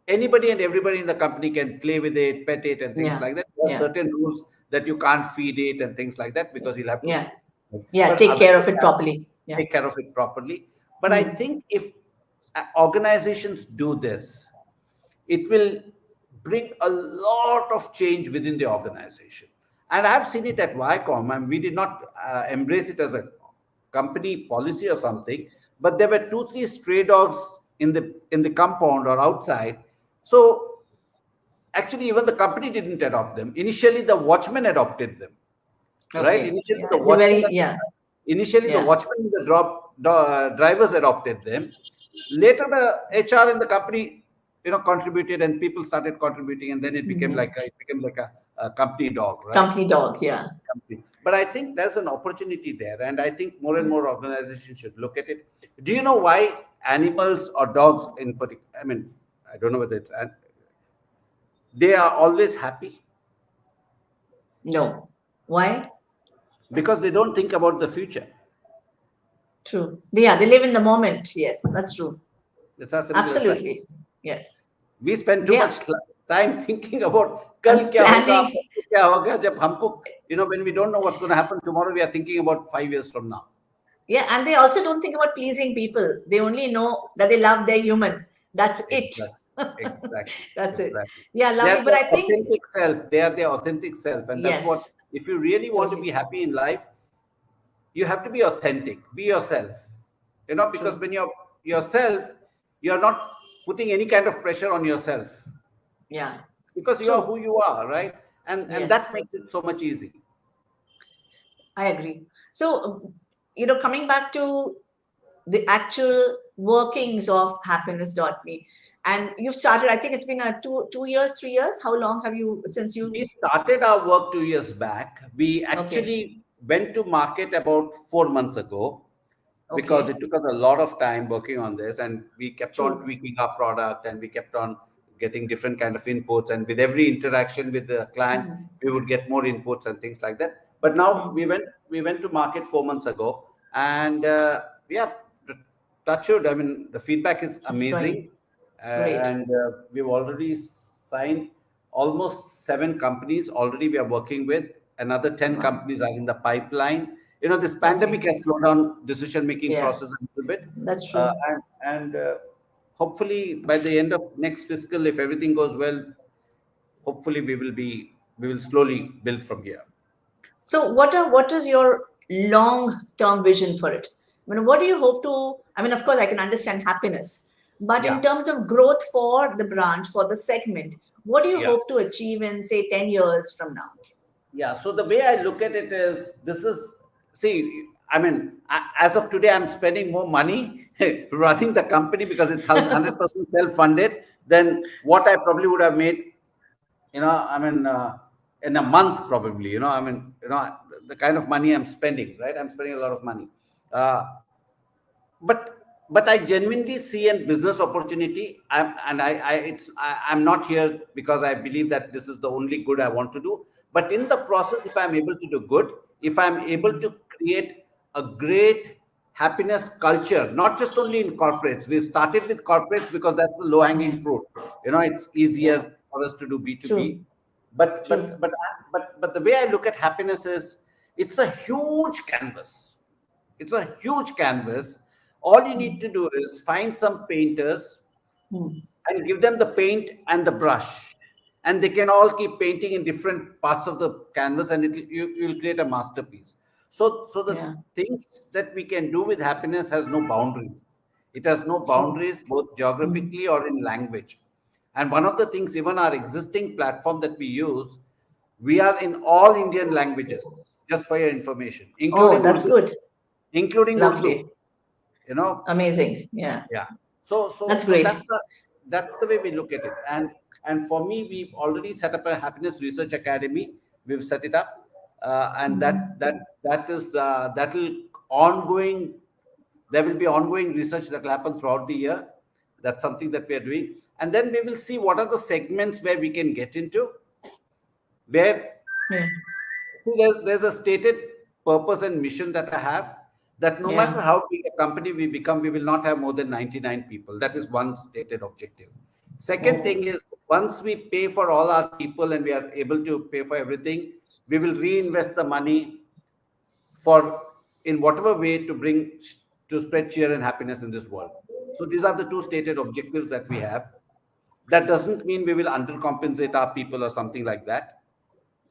[SPEAKER 4] anybody and everybody in the company can play with it, pet it, and things like that. There are certain rules that you can't feed it and things like that, because you'll have to
[SPEAKER 3] take care of it properly.
[SPEAKER 4] Take care of it properly. But I think if organizations do this, it will bring a lot of change within the organization. And I've seen it at Viacom, and we did not embrace it as a company policy or something, but there were 2, 3 stray dogs in the compound or outside. So actually, even the company didn't adopt them. Initially, the watchman adopted them. Right? Initially, the watchman. Initially, the watchmen and the drivers adopted them. Later, the HR in the company, contributed, and people started contributing, and then it became like a company dog, right?
[SPEAKER 3] Company dog,
[SPEAKER 4] But I think there's an opportunity there, and I think more and more organizations should look at it. Do you know why animals or dogs in particular? I mean, I don't know whether it's they are always happy.
[SPEAKER 3] No. Why?
[SPEAKER 4] Because they don't think about the future.
[SPEAKER 3] True. They live in the moment. Yes, that's true.
[SPEAKER 4] It's as simple as that.
[SPEAKER 3] Absolutely. Yes.
[SPEAKER 4] We spend too
[SPEAKER 3] Yeah.
[SPEAKER 4] much time thinking about kal
[SPEAKER 3] And
[SPEAKER 4] kya hoga,
[SPEAKER 3] planning.
[SPEAKER 4] परसों kya hoga, jab humko, when we don't know what's going to happen tomorrow, we are thinking about 5 years from now.
[SPEAKER 3] Yeah, and they also don't think about pleasing people. They only know that they love their human. That's it.
[SPEAKER 4] Exactly.
[SPEAKER 3] That's it.
[SPEAKER 4] Exactly.
[SPEAKER 3] Yeah,
[SPEAKER 4] They
[SPEAKER 3] lovely.
[SPEAKER 4] are
[SPEAKER 3] But
[SPEAKER 4] their
[SPEAKER 3] I think,
[SPEAKER 4] authentic self. They are their authentic self. And that's what,
[SPEAKER 3] yes,
[SPEAKER 4] if you really want to be
[SPEAKER 3] totally
[SPEAKER 4] happy in life, you have to be authentic, be yourself. Because
[SPEAKER 3] true.
[SPEAKER 4] when you're yourself, you're not putting any kind of pressure on yourself
[SPEAKER 3] Yeah,
[SPEAKER 4] because you are
[SPEAKER 3] true.
[SPEAKER 4] who you are, right? And
[SPEAKER 3] Yes,
[SPEAKER 4] that makes it so much easy.
[SPEAKER 3] I agree. So, coming back to the actual workings of happiness.me, and you've started, I think it's been a 2 years, 3 years. How long have you, since you,
[SPEAKER 4] We started our work 2 years back. We
[SPEAKER 3] okay,
[SPEAKER 4] actually went to market about 4 months ago because
[SPEAKER 3] okay,
[SPEAKER 4] it took us a lot of time working on this, and we kept on
[SPEAKER 3] true.
[SPEAKER 4] tweaking our product, and we kept on getting different kind of inputs, and with every interaction with the client
[SPEAKER 3] Hmm.
[SPEAKER 4] we would get more inputs and things like that. But now
[SPEAKER 3] Hmm.
[SPEAKER 4] we went to market 4 months ago, and yeah, touch wood, I mean, the feedback is
[SPEAKER 3] It's
[SPEAKER 4] amazing.
[SPEAKER 3] going great.
[SPEAKER 4] And we've already signed almost 7 companies already we are working with. Another 10
[SPEAKER 3] Wow.
[SPEAKER 4] companies are in the pipeline. This
[SPEAKER 3] Okay.
[SPEAKER 4] pandemic has slowed down decision making
[SPEAKER 3] Yeah,
[SPEAKER 4] process a little bit.
[SPEAKER 3] that's
[SPEAKER 4] uh,
[SPEAKER 3] true.
[SPEAKER 4] and hopefully by the end of next fiscal, if everything goes well, hopefully we will slowly build from here.
[SPEAKER 3] So what is your long-term vision for it? I mean, what do you hope to, I mean, of course, I can understand happiness, but in
[SPEAKER 4] Yeah,
[SPEAKER 3] terms of growth for the branch, for the segment, what do you
[SPEAKER 4] yeah.
[SPEAKER 3] hope to achieve in, say, 10 years from now?
[SPEAKER 4] Yeah, so the way I look at it is, this is, see, I mean, as of today, I'm spending more money running the company because it's 100% self-funded than what I probably would have made, I mean, in a month probably, I mean, the kind of money I'm spending, right? I'm spending a lot of money. Uh, but I genuinely see a business opportunity. I'm not here because I believe that this is the only good I want to do. But in the process, if I'm able to do good, if I'm able to create a great happiness culture, not just only in corporates. We started with corporates because that's the low hanging
[SPEAKER 3] Mhm.
[SPEAKER 4] fruit. It's
[SPEAKER 3] Yeah,
[SPEAKER 4] easier for us to do
[SPEAKER 3] true,
[SPEAKER 4] B2B. But
[SPEAKER 3] true.
[SPEAKER 4] but but but the way I look at happiness is, it's a huge canvas. It's a huge canvas. All you need to do is find some painters
[SPEAKER 3] Hmm.
[SPEAKER 4] and give them the paint and the brush, and they can all keep painting in different parts of the canvas, and you'll create a masterpiece. So the
[SPEAKER 3] Yeah,
[SPEAKER 4] things that we can do with happiness has no boundaries. It has no
[SPEAKER 3] true.
[SPEAKER 4] boundaries, both
[SPEAKER 3] Hmm.
[SPEAKER 4] geographically or in language. And one of the things, even our existing platform that we use, we are in all Indian languages, just for your information,
[SPEAKER 3] Oh,
[SPEAKER 4] including
[SPEAKER 3] that's
[SPEAKER 4] Urdu.
[SPEAKER 3] good.
[SPEAKER 4] Including Urdu.
[SPEAKER 3] Lovely.
[SPEAKER 4] You know,
[SPEAKER 3] Amazing. Yeah,
[SPEAKER 4] yeah. So so
[SPEAKER 3] that's
[SPEAKER 4] so
[SPEAKER 3] great.
[SPEAKER 4] that's the way we look at it. And for me, we've already set up a happiness research academy. We've set it up, and that
[SPEAKER 3] Mhm.
[SPEAKER 4] that that is that will ongoing. There will be ongoing research that will happen throughout the year. That's something that we are doing, and then we will see what are the segments where we can get into, where
[SPEAKER 3] Yeah,
[SPEAKER 4] there's a stated purpose and mission that I have, that no
[SPEAKER 3] yeah,
[SPEAKER 4] matter how big a company we become, we will not have more than 99 people. That is one stated objective. Second
[SPEAKER 3] oh,
[SPEAKER 4] thing is, once we pay for all our people and we are able to pay for everything, we will reinvest the money for, in whatever way, to spread cheer and happiness in this world. So these are the two stated objectives that we have. That doesn't mean we will undercompensate our people or something like that,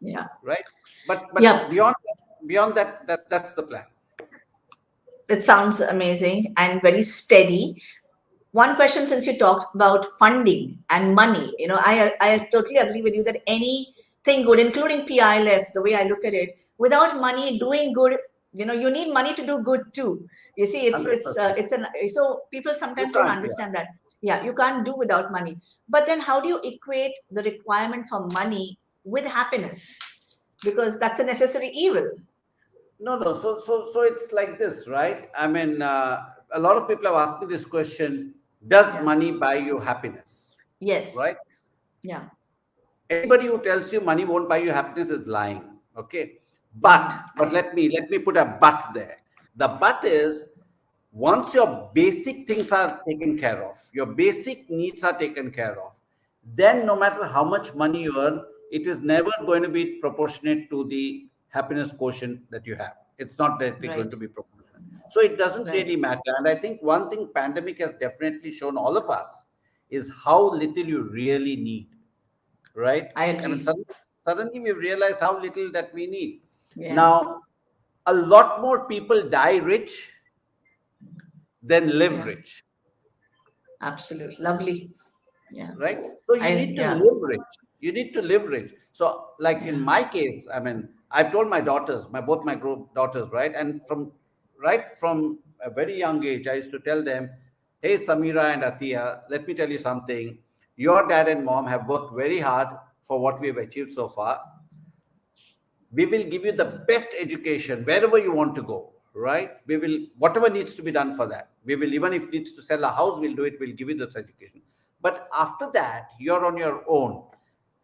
[SPEAKER 3] yeah,
[SPEAKER 4] right? But
[SPEAKER 3] yeah.
[SPEAKER 4] beyond that, that's the plan.
[SPEAKER 3] It sounds amazing and very steady. One question, since you talked about funding and money, I totally agree with you that anything good, including PILF, the way I look at it, without money doing good, you need money to do good too. You see, it's
[SPEAKER 4] 100%.
[SPEAKER 3] an so people
[SPEAKER 4] You
[SPEAKER 3] sometimes don't
[SPEAKER 4] can't, yeah.
[SPEAKER 3] understand that. Yeah, you can't do without money. But then how do you equate the requirement for money with happiness? Because that's a necessary evil.
[SPEAKER 4] No. So it's like this, right? I mean, a lot of people have asked me this question: does
[SPEAKER 3] Yeah.
[SPEAKER 4] money buy you happiness? Right?
[SPEAKER 3] Yes. Yeah.
[SPEAKER 4] Anybody who tells you money won't buy you happiness is lying. Okay. But
[SPEAKER 3] Mhm.
[SPEAKER 4] but let me put a but there. The but is, once your basic things are taken care of, your basic needs are taken care of, then no matter how much money you earn, it is never going to be proportionate to the happiness quotient that you have. It's not directly going
[SPEAKER 3] Right.
[SPEAKER 4] to be proportionate. So it doesn't
[SPEAKER 3] Right.
[SPEAKER 4] really matter. And I think one thing pandemic has definitely shown all of us is how little you really need, right?
[SPEAKER 3] I
[SPEAKER 4] I mean,
[SPEAKER 3] agree.
[SPEAKER 4] suddenly we realize how little that we need.
[SPEAKER 3] Yeah.
[SPEAKER 4] Now, a lot more people die rich than live
[SPEAKER 3] Yeah.
[SPEAKER 4] rich,
[SPEAKER 3] Absolutely. Lovely. Yeah.
[SPEAKER 4] right? So you
[SPEAKER 3] I,
[SPEAKER 4] need to
[SPEAKER 3] yeah.
[SPEAKER 4] live rich. You need to live rich. So, like in
[SPEAKER 3] Yeah.
[SPEAKER 4] my case, I mean, I've told my daughters, both my daughters, right, and from a very young age, I used to tell them, "Hey, Samira and Atia, let me tell you something. Your dad and mom have worked very hard for what we have achieved so far. We will give you the best education wherever you want to go, right? We will, whatever needs to be done for that, we will, even if needs to sell a house, we'll do it, we'll give you this education. But after that, you're on your own.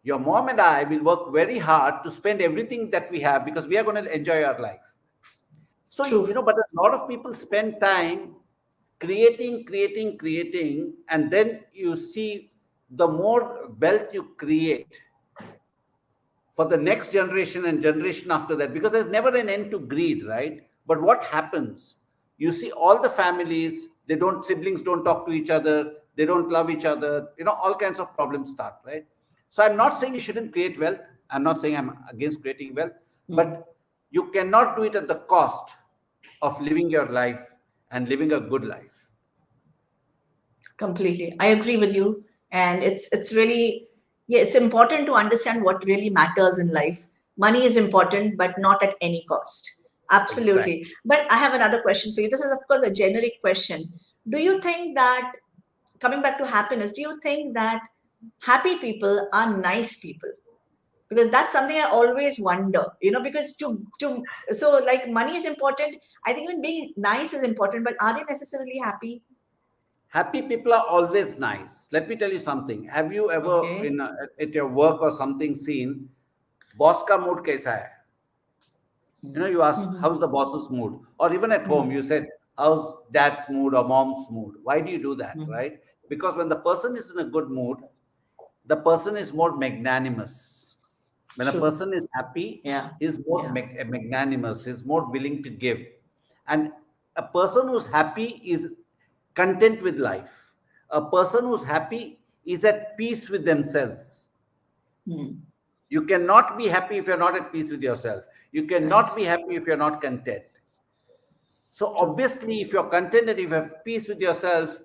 [SPEAKER 4] Your mom and I will work very hard to spend everything that we have because we are going to enjoy our life." So,
[SPEAKER 3] True.
[SPEAKER 4] but a lot of people spend time creating, and then you see the more wealth you create for the next generation and generation after that, because there's never an end to greed, right? But what happens, you see all the families, they don't, siblings don't talk to each other, they don't love each other, all kinds of problems start, right? So I'm not saying you shouldn't create wealth, I'm not saying I'm against creating wealth,
[SPEAKER 3] Mm.
[SPEAKER 4] but you cannot do it at the cost of living your life and living a good life.
[SPEAKER 3] Completely. I agree with you. And it's really, yeah, it's important to understand what really matters in life. Money is important, but not at any cost.
[SPEAKER 4] Exactly.
[SPEAKER 3] Absolutely. But I have another question for you. This is, of course, a generic question. Do you think that, coming back to happiness, do you think that happy people are nice people? Because that's something I always wonder, because to so like money is important. I think even being nice is important, but are they necessarily happy?
[SPEAKER 4] Happy people are always nice. Let me tell you something. Have you ever
[SPEAKER 3] Okay.
[SPEAKER 4] at your work or something seen boss ka mood kaisa hai? You ask
[SPEAKER 3] Mhm.
[SPEAKER 4] how's the boss's mood, or even at home,
[SPEAKER 3] Mhm.
[SPEAKER 4] you said how's dad's mood or mom's mood. Why do you do that,
[SPEAKER 3] Mhm.
[SPEAKER 4] right? Because when the person is in a good mood, the person is more magnanimous. When a
[SPEAKER 3] True.
[SPEAKER 4] person is happy,
[SPEAKER 3] Yeah.
[SPEAKER 4] he's more
[SPEAKER 3] Yeah.
[SPEAKER 4] magnanimous, he's more willing to give. And a person who's happy is content with life. A person who's happy is at peace with themselves.
[SPEAKER 3] Hmm.
[SPEAKER 4] You cannot be happy if you're not at peace with yourself. You
[SPEAKER 3] Right.
[SPEAKER 4] cannot be happy if you're not content. So
[SPEAKER 3] True.
[SPEAKER 4] obviously, if you're content and if you have peace with yourself,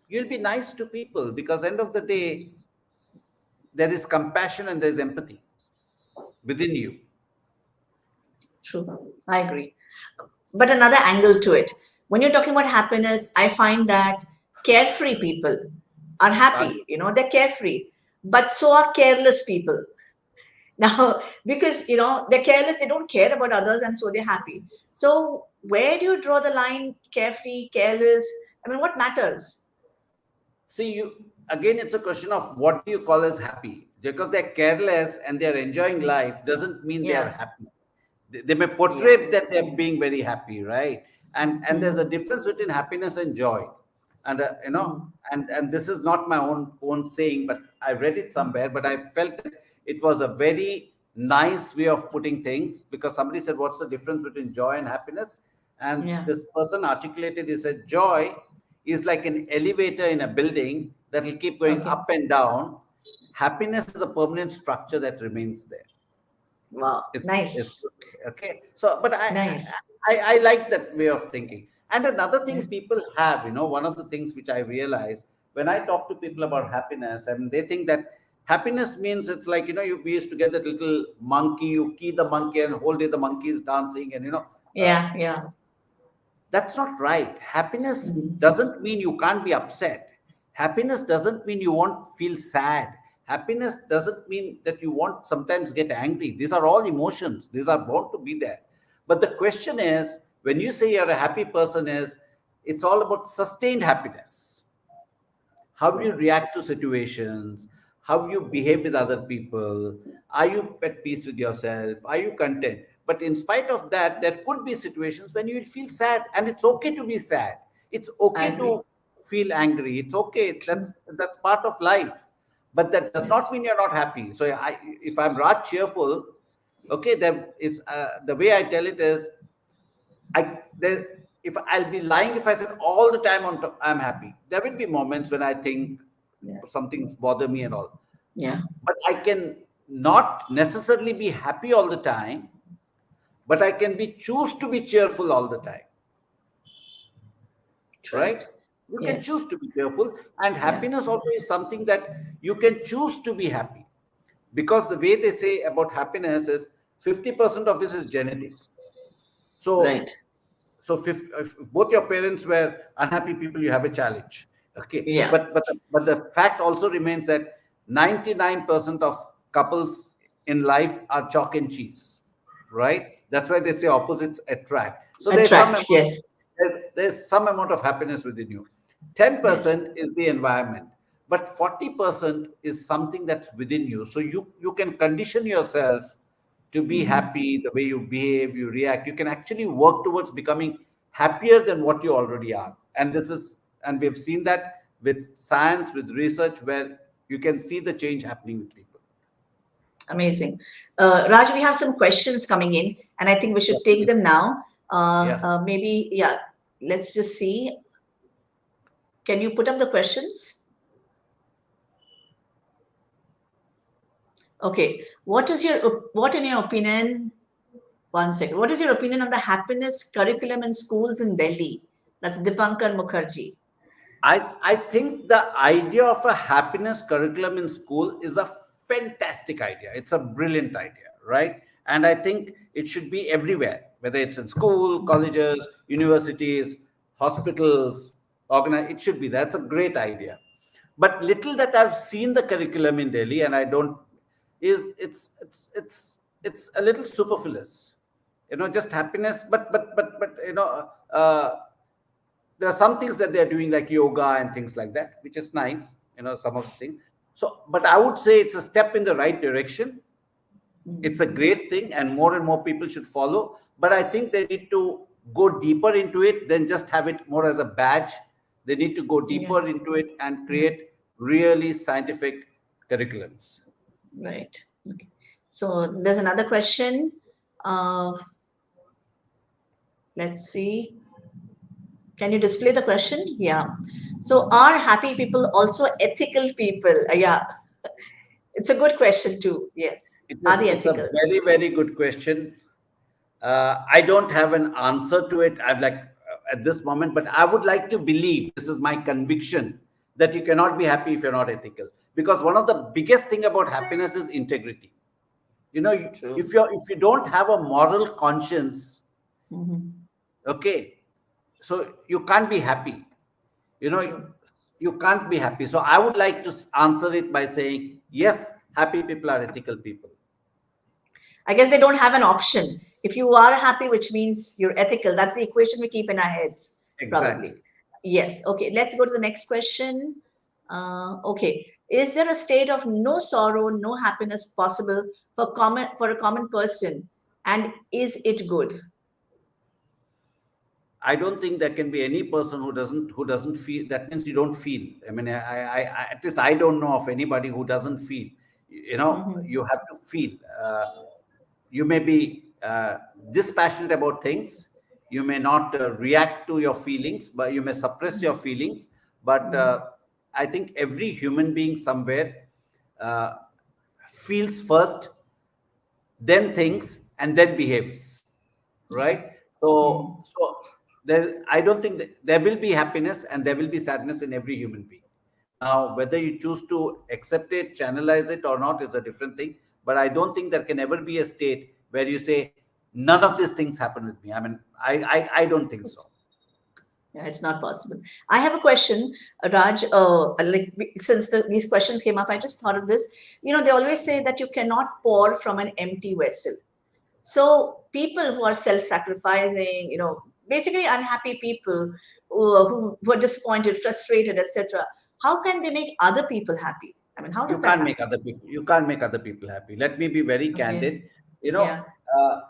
[SPEAKER 4] you'll be nice to people, because end of the day, there is compassion and there's empathy within you.
[SPEAKER 3] True. I agree. But another angle to it, when you're talking about happiness, I find that carefree people are
[SPEAKER 4] Are
[SPEAKER 3] happy. They're carefree, but so are careless people. Now, because they're careless, they don't care about others, and so they're happy. So where do you draw the line? Carefree, careless? I mean, what matters?
[SPEAKER 4] See, again, it's a question of what do you call as happy? Because they're careless and they're enjoying life doesn't mean they are
[SPEAKER 3] Yeah.
[SPEAKER 4] happy. They may
[SPEAKER 3] Yeah.
[SPEAKER 4] portray that they're being very happy, right? And there's a
[SPEAKER 3] Mhm.
[SPEAKER 4] difference between happiness and joy. And
[SPEAKER 3] Mhm.
[SPEAKER 4] and this is not my own saying, but I read it somewhere. But I felt that it was a very nice way of putting things, because somebody said, "What's the difference between joy and happiness?" And
[SPEAKER 3] Yeah.
[SPEAKER 4] this person articulated, he said, "Joy is like an elevator in a building that will keep going
[SPEAKER 3] Okay.
[SPEAKER 4] up and down. Happiness is a permanent structure that remains there."
[SPEAKER 3] Wow.
[SPEAKER 4] It's
[SPEAKER 3] Nice.
[SPEAKER 4] okay. So, but
[SPEAKER 3] Nice.
[SPEAKER 4] I like that way of thinking. And another
[SPEAKER 3] Yeah.
[SPEAKER 4] thing people have, one of the things which I realize when I talk to people about happiness, I mean, they think that happiness means it's like, we used to get that little monkey, you key the monkey and whole day the monkey is dancing, and
[SPEAKER 3] Yeah. Yeah.
[SPEAKER 4] that's not right. Happiness
[SPEAKER 3] Mhm.
[SPEAKER 4] doesn't mean you can't be upset. Happiness doesn't mean you won't feel sad. Happiness doesn't mean that you won't sometimes get angry. These are all emotions. These are bound to be there. But the question is, when you say you're a happy person, it's all about sustained happiness. How you
[SPEAKER 3] True.
[SPEAKER 4] react to situations, how you behave with other people, are you at peace with yourself, are you content? But in spite of that, there could be situations when you will feel sad, and it's okay to be sad. It's
[SPEAKER 3] I
[SPEAKER 4] okay
[SPEAKER 3] agree.
[SPEAKER 4] to feel angry. It's okay. That's part of life. But that does not
[SPEAKER 3] Yes.
[SPEAKER 4] mean you're not happy. So if I'm Raj cheerful, okay, then it's the way I tell it is, if I'll be lying if I said all the time I'm happy. There will be moments when I think
[SPEAKER 3] Yeah.
[SPEAKER 4] something's bother me and all,
[SPEAKER 3] Yeah.
[SPEAKER 4] but I can not necessarily be happy all the time, but I can be choose to be cheerful all the time, right?
[SPEAKER 3] Right.
[SPEAKER 4] You can
[SPEAKER 3] Yes.
[SPEAKER 4] choose to be cheerful, and
[SPEAKER 3] Yeah.
[SPEAKER 4] happiness also is something that you can choose to be happy, because the way they say about happiness is 50% of it is genetic. So
[SPEAKER 3] Right.
[SPEAKER 4] if both your parents were unhappy people, you have a challenge. Okay,
[SPEAKER 3] Yeah.
[SPEAKER 4] but the fact also remains that 99% of couples in life are chalk and cheese, right? That's why they say opposites attract. So
[SPEAKER 3] Attract. Yes.
[SPEAKER 4] there's some amount of happiness within you.
[SPEAKER 3] Yes.
[SPEAKER 4] 10% is the environment, but 40% is something that's within you. So you can condition yourself to be happy. The way you behave, you react, you can actually work towards becoming happier than what you already are. And we've seen that with science, with research, where you can see the change happening with people.
[SPEAKER 3] Amazing. Raj, we have some questions coming in, and I think we should take them now.
[SPEAKER 4] Yeah,
[SPEAKER 3] Maybe, yeah, let's just see. Can you put up the questions? Okay. What in your opinion, one second, what is your opinion on the happiness curriculum in schools in Delhi? That's Dipankar Mukherjee.
[SPEAKER 4] I think the idea of a happiness curriculum in school is a fantastic idea. It's a brilliant idea, right? And I think it should be everywhere, whether it's in school, colleges, universities, hospitals, organize. It should be. That's a great idea. But little that I've seen the curriculum in Delhi, and I don't, is it's a little superfluous. Just happiness, but there are some things that they're doing like yoga and things like that, which is nice, some of the things. So, but I would say it's a step in the right direction. It's a great thing, and more people should follow. But I think they need to go deeper into it than just have it more as a badge. They need to go
[SPEAKER 3] Yeah.
[SPEAKER 4] deeper into it and create really scientific curriculums.
[SPEAKER 3] Right. Okay. So there's another question. Uh, let's see. Can you display the question? Yeah. So are happy people also ethical people? Yeah. It's a good question too. Yes. Are they
[SPEAKER 4] It's a
[SPEAKER 3] ethical?
[SPEAKER 4] very, very good question. I don't have an answer to it. I'm like at this moment, but I would like to believe, this is my conviction, that you cannot be happy if you're not ethical. Because one of the biggest thing about happiness is integrity.
[SPEAKER 3] True.
[SPEAKER 4] If you don't have a moral conscience,
[SPEAKER 3] Mm-hmm.
[SPEAKER 4] okay, so you can't be happy. You know,
[SPEAKER 3] True.
[SPEAKER 4] you can't be happy. So I would like to answer it by saying, yes, happy people are ethical people.
[SPEAKER 3] I guess they don't have an option. If you are happy, which means you're ethical, that's the equation we keep in our heads, probably.
[SPEAKER 4] Exactly.
[SPEAKER 3] Yes. Okay. Let's go to the next question. Okay. Is there a state of no sorrow, no happiness possible for a common person, and is it good?
[SPEAKER 4] I don't think there can be any person who doesn't feel. That means you don't feel. I mean, at least I don't know of anybody who doesn't feel.
[SPEAKER 3] Mhm.
[SPEAKER 4] You have to feel. You may be dispassionate about things. You may not react to your feelings, but you may suppress your feelings. But I think every human being somewhere uh, feels first, then thinks, and then behaves, right?
[SPEAKER 3] Mhm.
[SPEAKER 4] So I don't think that there will be happiness and there will be sadness in every human being. Now, whether you choose to accept it, channelize it or not is a different thing. But I don't think there can ever be a state where you say none of these things happen with me. I mean, I don't think so.
[SPEAKER 3] Yeah, it's not possible. I have a question, Raj. Since these questions came up, I just thought of this. They always say that you cannot pour from an empty vessel. So people who are self-sacrificing, basically unhappy people who are disappointed, frustrated, etc. How can they make other people happy? I mean, how
[SPEAKER 4] You
[SPEAKER 3] does that
[SPEAKER 4] can't make
[SPEAKER 3] happen?
[SPEAKER 4] other people. You can't make other people happy. Let me be very
[SPEAKER 3] Okay.
[SPEAKER 4] candid. You know,
[SPEAKER 3] Yeah.
[SPEAKER 4] uh,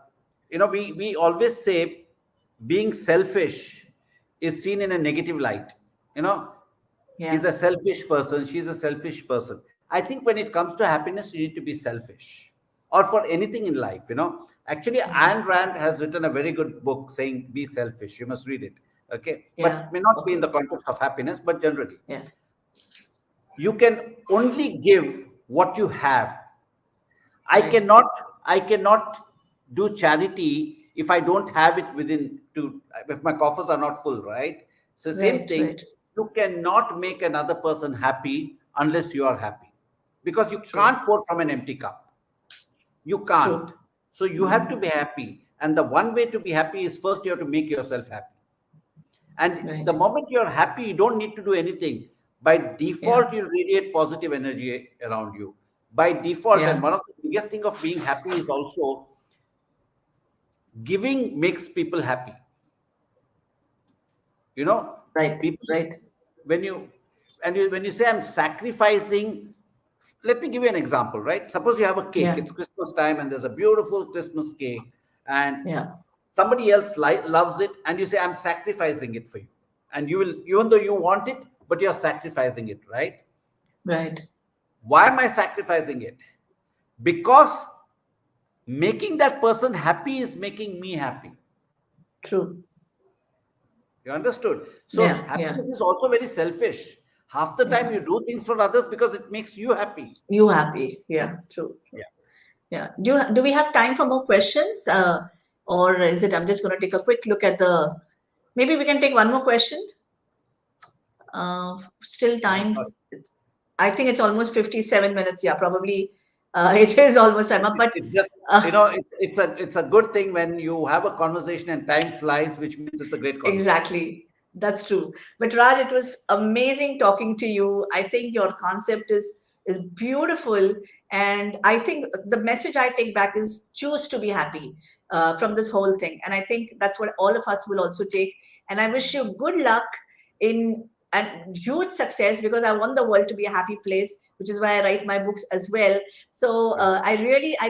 [SPEAKER 4] we always say being selfish is seen in a negative light. You know,
[SPEAKER 3] Yeah.
[SPEAKER 4] he's a selfish person, she's a selfish person. I think when it comes to happiness, you need to be selfish, or for anything in life, you know. Actually, Ayn Rand has written a very good book saying, be selfish. You must read it. Okay.
[SPEAKER 3] Yeah.
[SPEAKER 4] But may not be in the context of happiness, but generally.
[SPEAKER 3] Yeah.
[SPEAKER 4] You can only give what you have. I
[SPEAKER 3] Right.
[SPEAKER 4] cannot, I cannot do charity if I don't have it within to, if my coffers are not full, right? So same
[SPEAKER 3] Right,
[SPEAKER 4] thing,
[SPEAKER 3] right.
[SPEAKER 4] you cannot make another person happy unless you are happy. Because you
[SPEAKER 3] True.
[SPEAKER 4] can't pour from an empty cup. You can't.
[SPEAKER 3] True.
[SPEAKER 4] So you have to be happy. And the one way to be happy is first you have to make yourself happy. And
[SPEAKER 3] Right.
[SPEAKER 4] the moment you're happy, you don't need to do anything. By default, you radiate positive energy around you. By default,
[SPEAKER 3] Yeah.
[SPEAKER 4] and one of the biggest thing of being happy is also giving makes people happy. You know,
[SPEAKER 3] Right,
[SPEAKER 4] people
[SPEAKER 3] right.
[SPEAKER 4] when you when you say I'm sacrificing, let me give you an example, right? Suppose you have a cake,
[SPEAKER 3] Yeah.
[SPEAKER 4] it's Christmas time, and there's a beautiful Christmas cake, and
[SPEAKER 3] Yeah.
[SPEAKER 4] somebody else loves it, and you say I'm sacrificing it for you, and you will, even though you want it, but you're sacrificing it, right?
[SPEAKER 3] Right.
[SPEAKER 4] Why am I sacrificing it? Because making that person happy is making me happy.
[SPEAKER 3] True.
[SPEAKER 4] You understood? So
[SPEAKER 3] Yeah. Yeah.
[SPEAKER 4] happiness is also very selfish. Half the time
[SPEAKER 3] Yeah.
[SPEAKER 4] you do things for others because it makes you happy.
[SPEAKER 3] You happy. Yeah. True.
[SPEAKER 4] Yeah.
[SPEAKER 3] Yeah. Do we have time for more questions? Or is it I'm just going to take a quick look at the, maybe we can take one more question. Still time. I think it's almost 57 minutes. Yeah, probably it is almost time up. But
[SPEAKER 4] It's just, you know, it's a good thing when you have a conversation and time flies, which means it's a great conversation.
[SPEAKER 3] exactly. That's true. But Raj, it was amazing talking to you. I think your concept is beautiful. And I think the message I take back is choose to be happy from this whole thing. And I think that's what all of us will also take. And I wish you good luck in and huge success, because I want the world to be a happy place, which is why I write my books as well. So I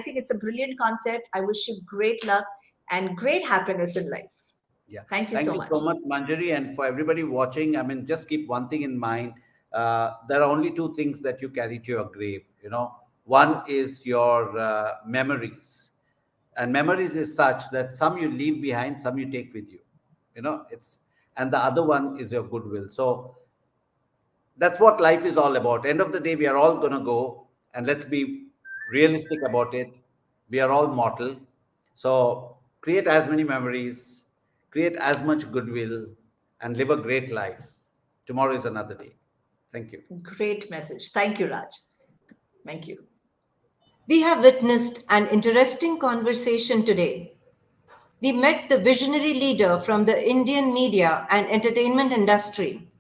[SPEAKER 3] think it's a brilliant concept. I wish you great luck and great happiness in life.
[SPEAKER 4] Yeah.
[SPEAKER 3] Thank you
[SPEAKER 4] Thank
[SPEAKER 3] so
[SPEAKER 4] you
[SPEAKER 3] much.
[SPEAKER 4] so much, Manjari. And for everybody watching, I mean, just keep one thing in mind. There are only two things that you carry to your grave. You know, one is your memories, and memories is such that some you leave behind, some you take with you. You know, and the other one is your goodwill. So that's what life is all about. End of the day, we are all going to go, and let's be realistic about it. We are all mortal. So create as many memories, create as much goodwill, and live a great life. Tomorrow is another day. Thank you.
[SPEAKER 3] Great message. Thank you, Raj. Thank you.
[SPEAKER 2] We have witnessed an interesting conversation today. We met the visionary leader from the Indian media and entertainment industry.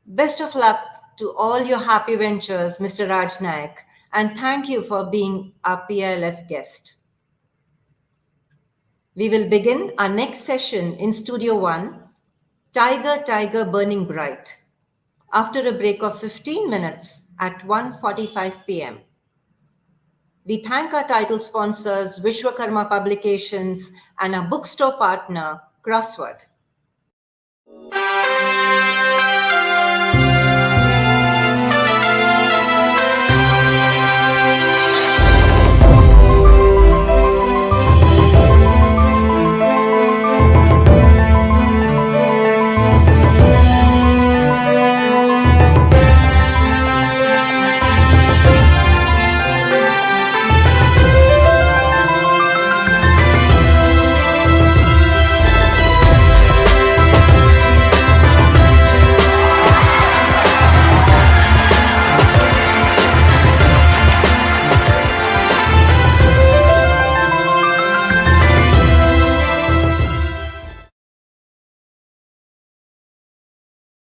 [SPEAKER 2] Best of luck to all your happy ventures, Mr. Raj Nayak, and thank you for being our PLF guest. We will begin our next session in Studio 1, Tiger, Tiger Burning Bright, after a break of 15 minutes at 1:45 p.m. We thank our title sponsors, Vishwakarma Publications, and our bookstore partner, Crossword.